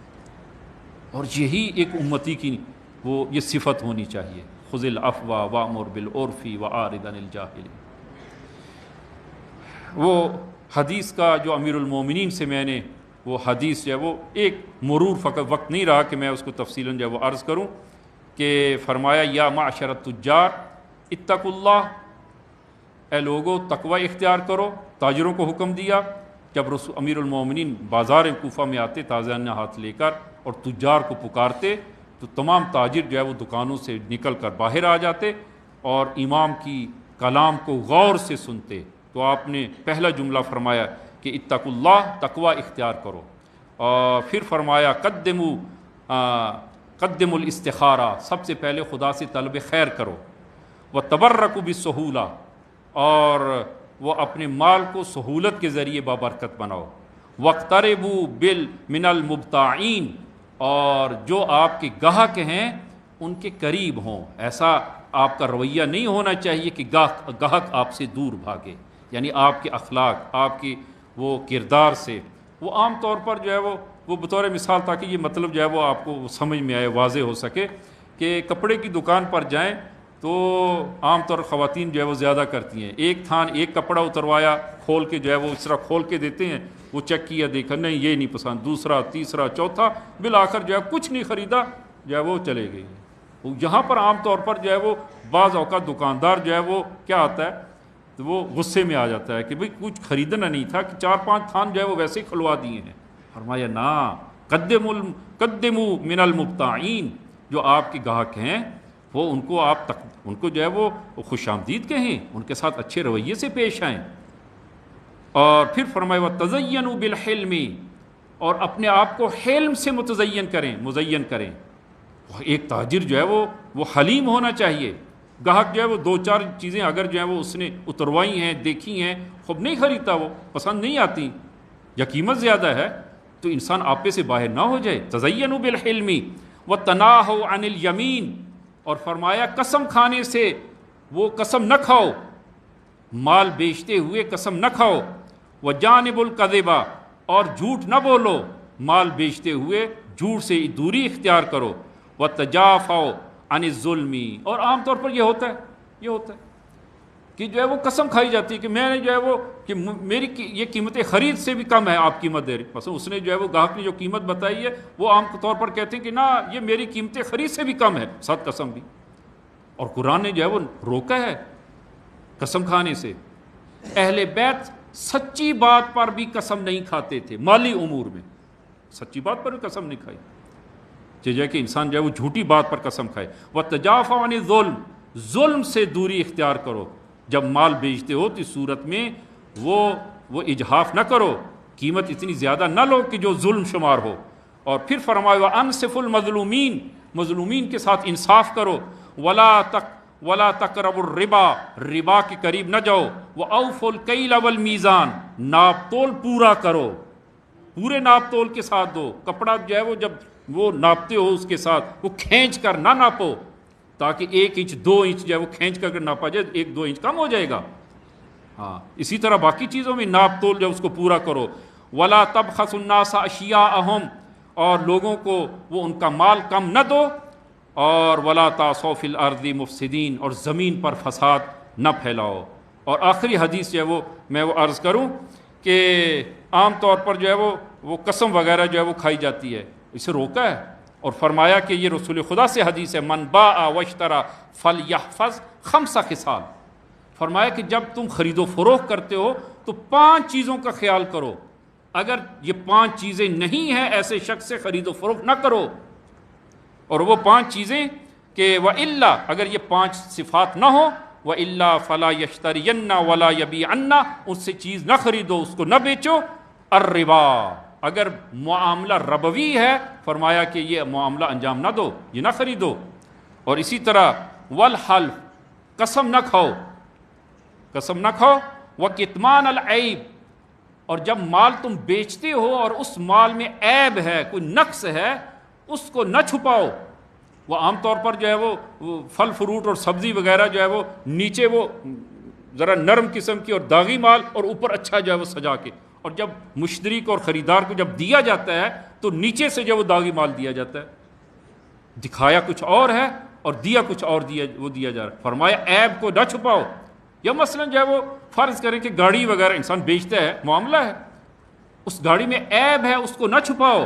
اور یہی ایک امتی کی یہ صفت ہونی چاہیے، خذ العفو وأمر بالعرف وأعرض عن الجاہلین۔ وہ حدیث کا جو امیر المومنین سے میں نے وہ حدیث جو ہے وہ ایک مرور فقط وقت نہیں رہا کہ میں اس کو تفصیلاً جو ہے وہ عرض کروں، کہ فرمایا یا معشر التجار اتقوا اللہ، اے لوگو تقوی اختیار کرو، تاجروں کو حکم دیا۔ جب امیر المومنین بازار کوفہ میں آتے تازیانہ ہاتھ لے کر اور تجار کو پکارتے تو تمام تاجر جو ہے وہ دکانوں سے نکل کر باہر آ جاتے اور امام کی کلام کو غور سے سنتے، تو آپ نے پہلا جملہ فرمایا کہ اتقوا اللہ، تقوی اختیار کرو، اور پھر فرمایا قدموا الاستخارہ، سب سے پہلے خدا سے طلب خیر کرو، وتبرکوا بالسہولہ، اور وہ اپنے مال کو سہولت کے ذریعے بابرکت بناؤ. وَاقْتَرِبُوا مِنَ الْمُبْتَاعِينَ، اور جو آپ کے گاہک ہیں ان کے قریب ہوں. ایسا آپ کا رویہ نہیں ہونا چاہیے کہ گاہک آپ سے دور بھاگے، یعنی آپ کے اخلاق، آپ کی وہ کردار سے. وہ عام طور پر جو ہے وہ بطور مثال، تاکہ یہ مطلب جو ہے وہ آپ کو سمجھ میں آئے، واضح ہو سکے، کہ کپڑے کی دکان پر جائیں تو عام طور خواتین جو ہے وہ زیادہ کرتی ہیں. ایک تھان ایک کپڑا اتروایا، کھول کے جو ہے وہ اس طرح کھول کے دیتے ہیں، وہ چیک کیا، دیکھا نہیں یہ نہیں پسند، دوسرا تیسرا چوتھا، بالآخر جو ہے کچھ نہیں خریدا، جو ہے وہ چلے گئی. یہاں پر عام طور پر جو ہے وہ بعض اوقات دکاندار جو ہے وہ کیا آتا ہے، تو وہ غصے میں آ جاتا ہے کہ بھئی کچھ خریدنا نہیں تھا، کہ 4-5 تھان جو ہے وہ ویسے ہی کھلوا دیے ہیں. فرمایا نا، قدموا من المبتاعین، جو آپ کے گاہک ہیں وہ ان کو جو ہے وہ خوش آمدید کہیں، ان کے ساتھ اچھے رویے سے پیش آئیں. اور پھر فرمایا وَتَزَيَّنُوا بِالْحِلْمِ، اور اپنے آپ کو حلم سے مزین کریں. ایک تاجر جو ہے وہ حلیم ہونا چاہیے. گاہک جو ہے وہ 2-4 چیزیں اگر جو ہے وہ اس نے اتروائی ہیں، دیکھی ہیں، خوب نہیں خریدتا، وہ پسند نہیں آتی یا قیمت زیادہ ہے، تو انسان آپے سے باہر نہ ہو جائے. تزینوا بالحلم وتناہوا عن الیمین، اور فرمایا قسم کھانے سے وہ قسم نہ کھاؤ، مال بیچتے ہوئے قسم نہ کھاؤ. وجانب الکذب، اور جھوٹ نہ بولو، مال بیچتے ہوئے جھوٹ سے دوری اختیار کرو. وتجافوا عن الظلم، اور عام طور پر یہ ہوتا ہے کہ جو ہے وہ قسم کھائی جاتی ہے کہ میں نے جو ہے وہ کہ میری یہ قیمت خرید سے بھی کم ہے، آپ قیمت دے رہے. مثلا اس نے جو ہے وہ گاہک نے جو قیمت بتائی ہے وہ عام طور پر کہتے ہیں کہ نہ یہ میری قیمت خرید سے بھی کم ہے، ساتھ قسم بھی. اور قرآن نے جو ہے وہ روکا ہے قسم کھانے سے. اہل بیت سچی بات پر بھی قسم نہیں کھاتے تھے، مالی امور میں سچی بات پر بھی قسم نہیں کھائی، چاہیے کہ انسان جو ہے وہ جھوٹی بات پر قسم کھائے. وَتَجَافَوْا عَنِ الظُّلْمِ، ظلم سے دوری اختیار کرو. جب مال بیچتے ہو تو اس صورت میں وہ اجحاف نہ کرو، قیمت اتنی زیادہ نہ لو کہ جو ظلم شمار ہو. اور پھر فرمایا وَأَنصِفُوا الْمَظْلُومِينَ، مظلومین کے ساتھ انصاف کرو. وَلَا تَقْرَبُوا الرِّبَا، ربا کے قریب نہ جاؤ. وَأَوْفُوا الْكَيْلَ وَالْمِيزَانَ، ناپ تول پورا کرو، پورے ناپ تول کے ساتھ دو. کپڑا جو ہے وہ جب وہ ناپتے ہو اس کے ساتھ وہ کھینچ کر نہ ناپو، تاکہ 1 انچ 2 انچ جو ہے وہ کھینچ کر ناپا جائے، 1-2 انچ کم ہو جائے گا. ہاں اسی طرح باقی چیزوں میں ناپ تول جو اس کو پورا کرو. وَلَا تَبْخَسُوا النَّاسَ أَشْيَاءَهُمْ، اور لوگوں کو وہ ان کا مال کم نہ دو. اور وَلَا تَعْثَوْا فِي الْأَرْضِ مُفْسِدِينَ، اور زمین پر فساد نہ پھیلاؤ. اور آخری حدیث جو ہے وہ میں وہ عرض کروں کہ عام طور پر جو ہے وہ قسم وغیرہ جو ہے وہ کھائی جاتی ہے، اسے روکا ہے. اور فرمایا کہ یہ رسول خدا سے حدیث ہے، من باع واشترى فلیحفظ 5 خصال. فرمایا کہ جب تم خرید و فروخت کرتے ہو تو 5 چیزوں کا خیال کرو. اگر یہ 5 چیزیں نہیں ہیں ایسے شخص سے خرید و فروخت نہ کرو. اور وہ 5 چیزیں کہ وَإِلَّا، اگر یہ 5 صفات نہ ہو، وَإِلَّا فَلَا يَشْتَرِيَنَّ وَلَا يَبِيعَنَّ، اس سے چیز نہ خریدو، اس کو نہ بیچو. الربا، اگر معاملہ ربوی ہے فرمایا کہ یہ معاملہ انجام نہ دو، یہ نہ خریدو. اور اسی طرح والحلف، قسم نہ کھاؤ، وکتمان العیب، اور جب مال تم بیچتے ہو اور اس مال میں عیب ہے، کوئی نقص ہے، اس کو نہ چھپاؤ. وہ عام طور پر جو ہے وہ پھل فروٹ اور سبزی وغیرہ جو ہے وہ نیچے وہ ذرا نرم قسم کی اور داغی مال، اور اوپر اچھا جو ہے وہ سجا کے، اور جب مشتری کو اور خریدار کو جب دیا جاتا ہے تو نیچے سے جو وہ داغی مال دیا جاتا ہے، دکھایا کچھ اور ہے اور دیا کچھ اور دیا جا رہا ہے. فرمایا عیب کو نہ چھپاؤ. یا مثلا جو ہے وہ فرض کریں کہ گاڑی وغیرہ انسان بیچتا ہے، معاملہ ہے، اس گاڑی میں عیب ہے، اس کو نہ چھپاؤ،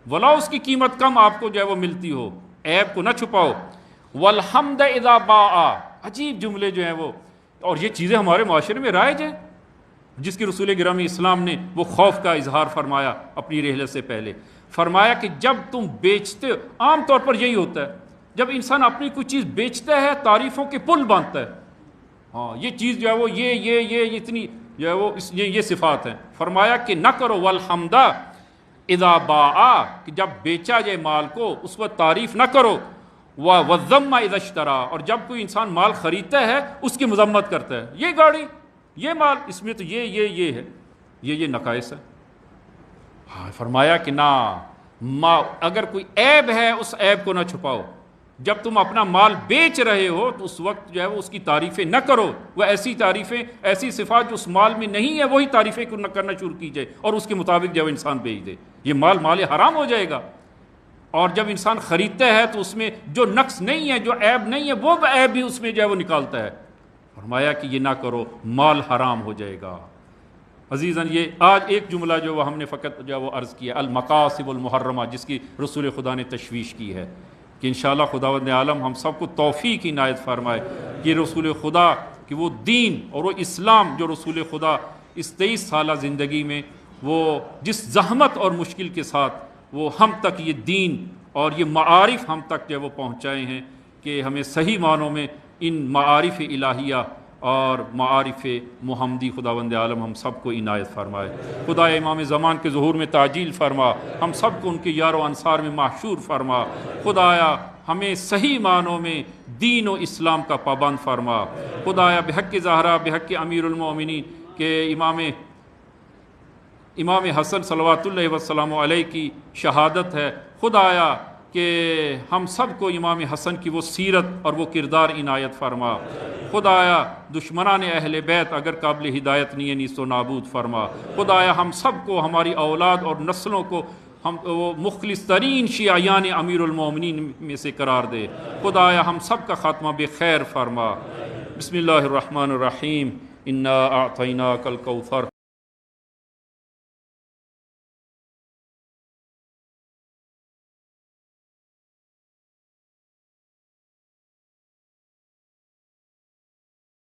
ولا اس کی قیمت کم آپ کو جو ہے وہ ملتی ہو، عیب کو نہ چھپاؤ. والحمد اذا باع، عجیب جملے جو ہیں وہ، اور یہ چیزیں ہمارے معاشرے میں رائج ہیں، جس کی رسول گرامی اسلام نے وہ خوف کا اظہار فرمایا اپنی رحلت سے پہلے. فرمایا کہ جب تم بیچتے، عام طور پر یہی ہوتا ہے جب انسان اپنی کوئی چیز بیچتا ہے تعریفوں کے پل باندھتا ہے. ہاں یہ چیز جو ہے وہ یہ اتنی جو ہے وہ یہ صفات ہیں. فرمایا کہ نہ کرو. والحمد اذا باع، کہ جب بیچا جائے مال کو اس وقت تعریف نہ کرو. والذم اذا اشترى، اور جب کوئی انسان مال خریدتا ہے اس کی مذمت کرتا ہے، یہ گاڑی یہ مال اس میں تو یہ ہے، یہ نقائص ہے. ہاں فرمایا کہ نہ، اگر کوئی عیب ہے اس عیب کو نہ چھپاؤ. جب تم اپنا مال بیچ رہے ہو تو اس وقت جو ہے وہ اس کی تعریفیں نہ کرو، وہ ایسی تعریفیں، ایسی صفات جو اس مال میں نہیں ہے وہی تعریفیں کرنا شروع کی جائے اور اس کے مطابق جو انسان بیچ دے. یہ مال حرام ہو جائے گا. اور جب انسان خریدتا ہے تو اس میں جو نقص نہیں ہے، جو عیب نہیں ہے، وہ عیب بھی اس میں جو ہے وہ نکالتا ہے. فرمایا کہ یہ نہ کرو، مال حرام ہو جائے گا. عزیزاً یہ آج ایک جملہ جو وہ ہم نے فقط جو وہ عرض کیا المقاصب المحرمہ، جس کی رسول خدا نے تشویش کی ہے، کہ انشاءاللہ خداوند عالم ہم سب کو توفیق عنایت فرمائے کہ رسول خدا کہ وہ دین اور وہ اسلام جو رسول خدا اس 23 سالہ زندگی میں وہ جس زحمت اور مشکل کے ساتھ وہ ہم تک یہ دین اور یہ معارف ہم تک جو وہ پہنچائے ہیں، کہ ہمیں صحیح معنوں میں ان معارف الہیہ اور معارف محمدی خداوند عالم ہم سب کو عنایت فرمائے. خدا امام زمان کے ظہور میں تعجیل فرما، ہم سب کو ان کے یار و انصار میں محشور فرما. خدایا ہمیں صحیح معنوں میں دین و اسلام کا پابند فرما. خدایا بحق زہرا، بحق امیر المومنین کہ امام حسن صلوات اللہ وسلم علیہ کی شہادت ہے. خدایا کہ ہم سب کو امام حسن کی وہ سیرت اور وہ کردار عنایت فرما. خدایا دشمنان اہل بیت اگر قابل ہدایت نہیں ہے نیست و نابود فرما. خدایا ہم سب کو، ہماری اولاد اور نسلوں کو ہم وہ مخلص ترین شیعیان امیر المومنین میں سے قرار دے. خدایا ہم سب کا خاتمہ بخیر فرما. بسم اللہ الرحمن الرحیم. انا اعطیناک الکوثر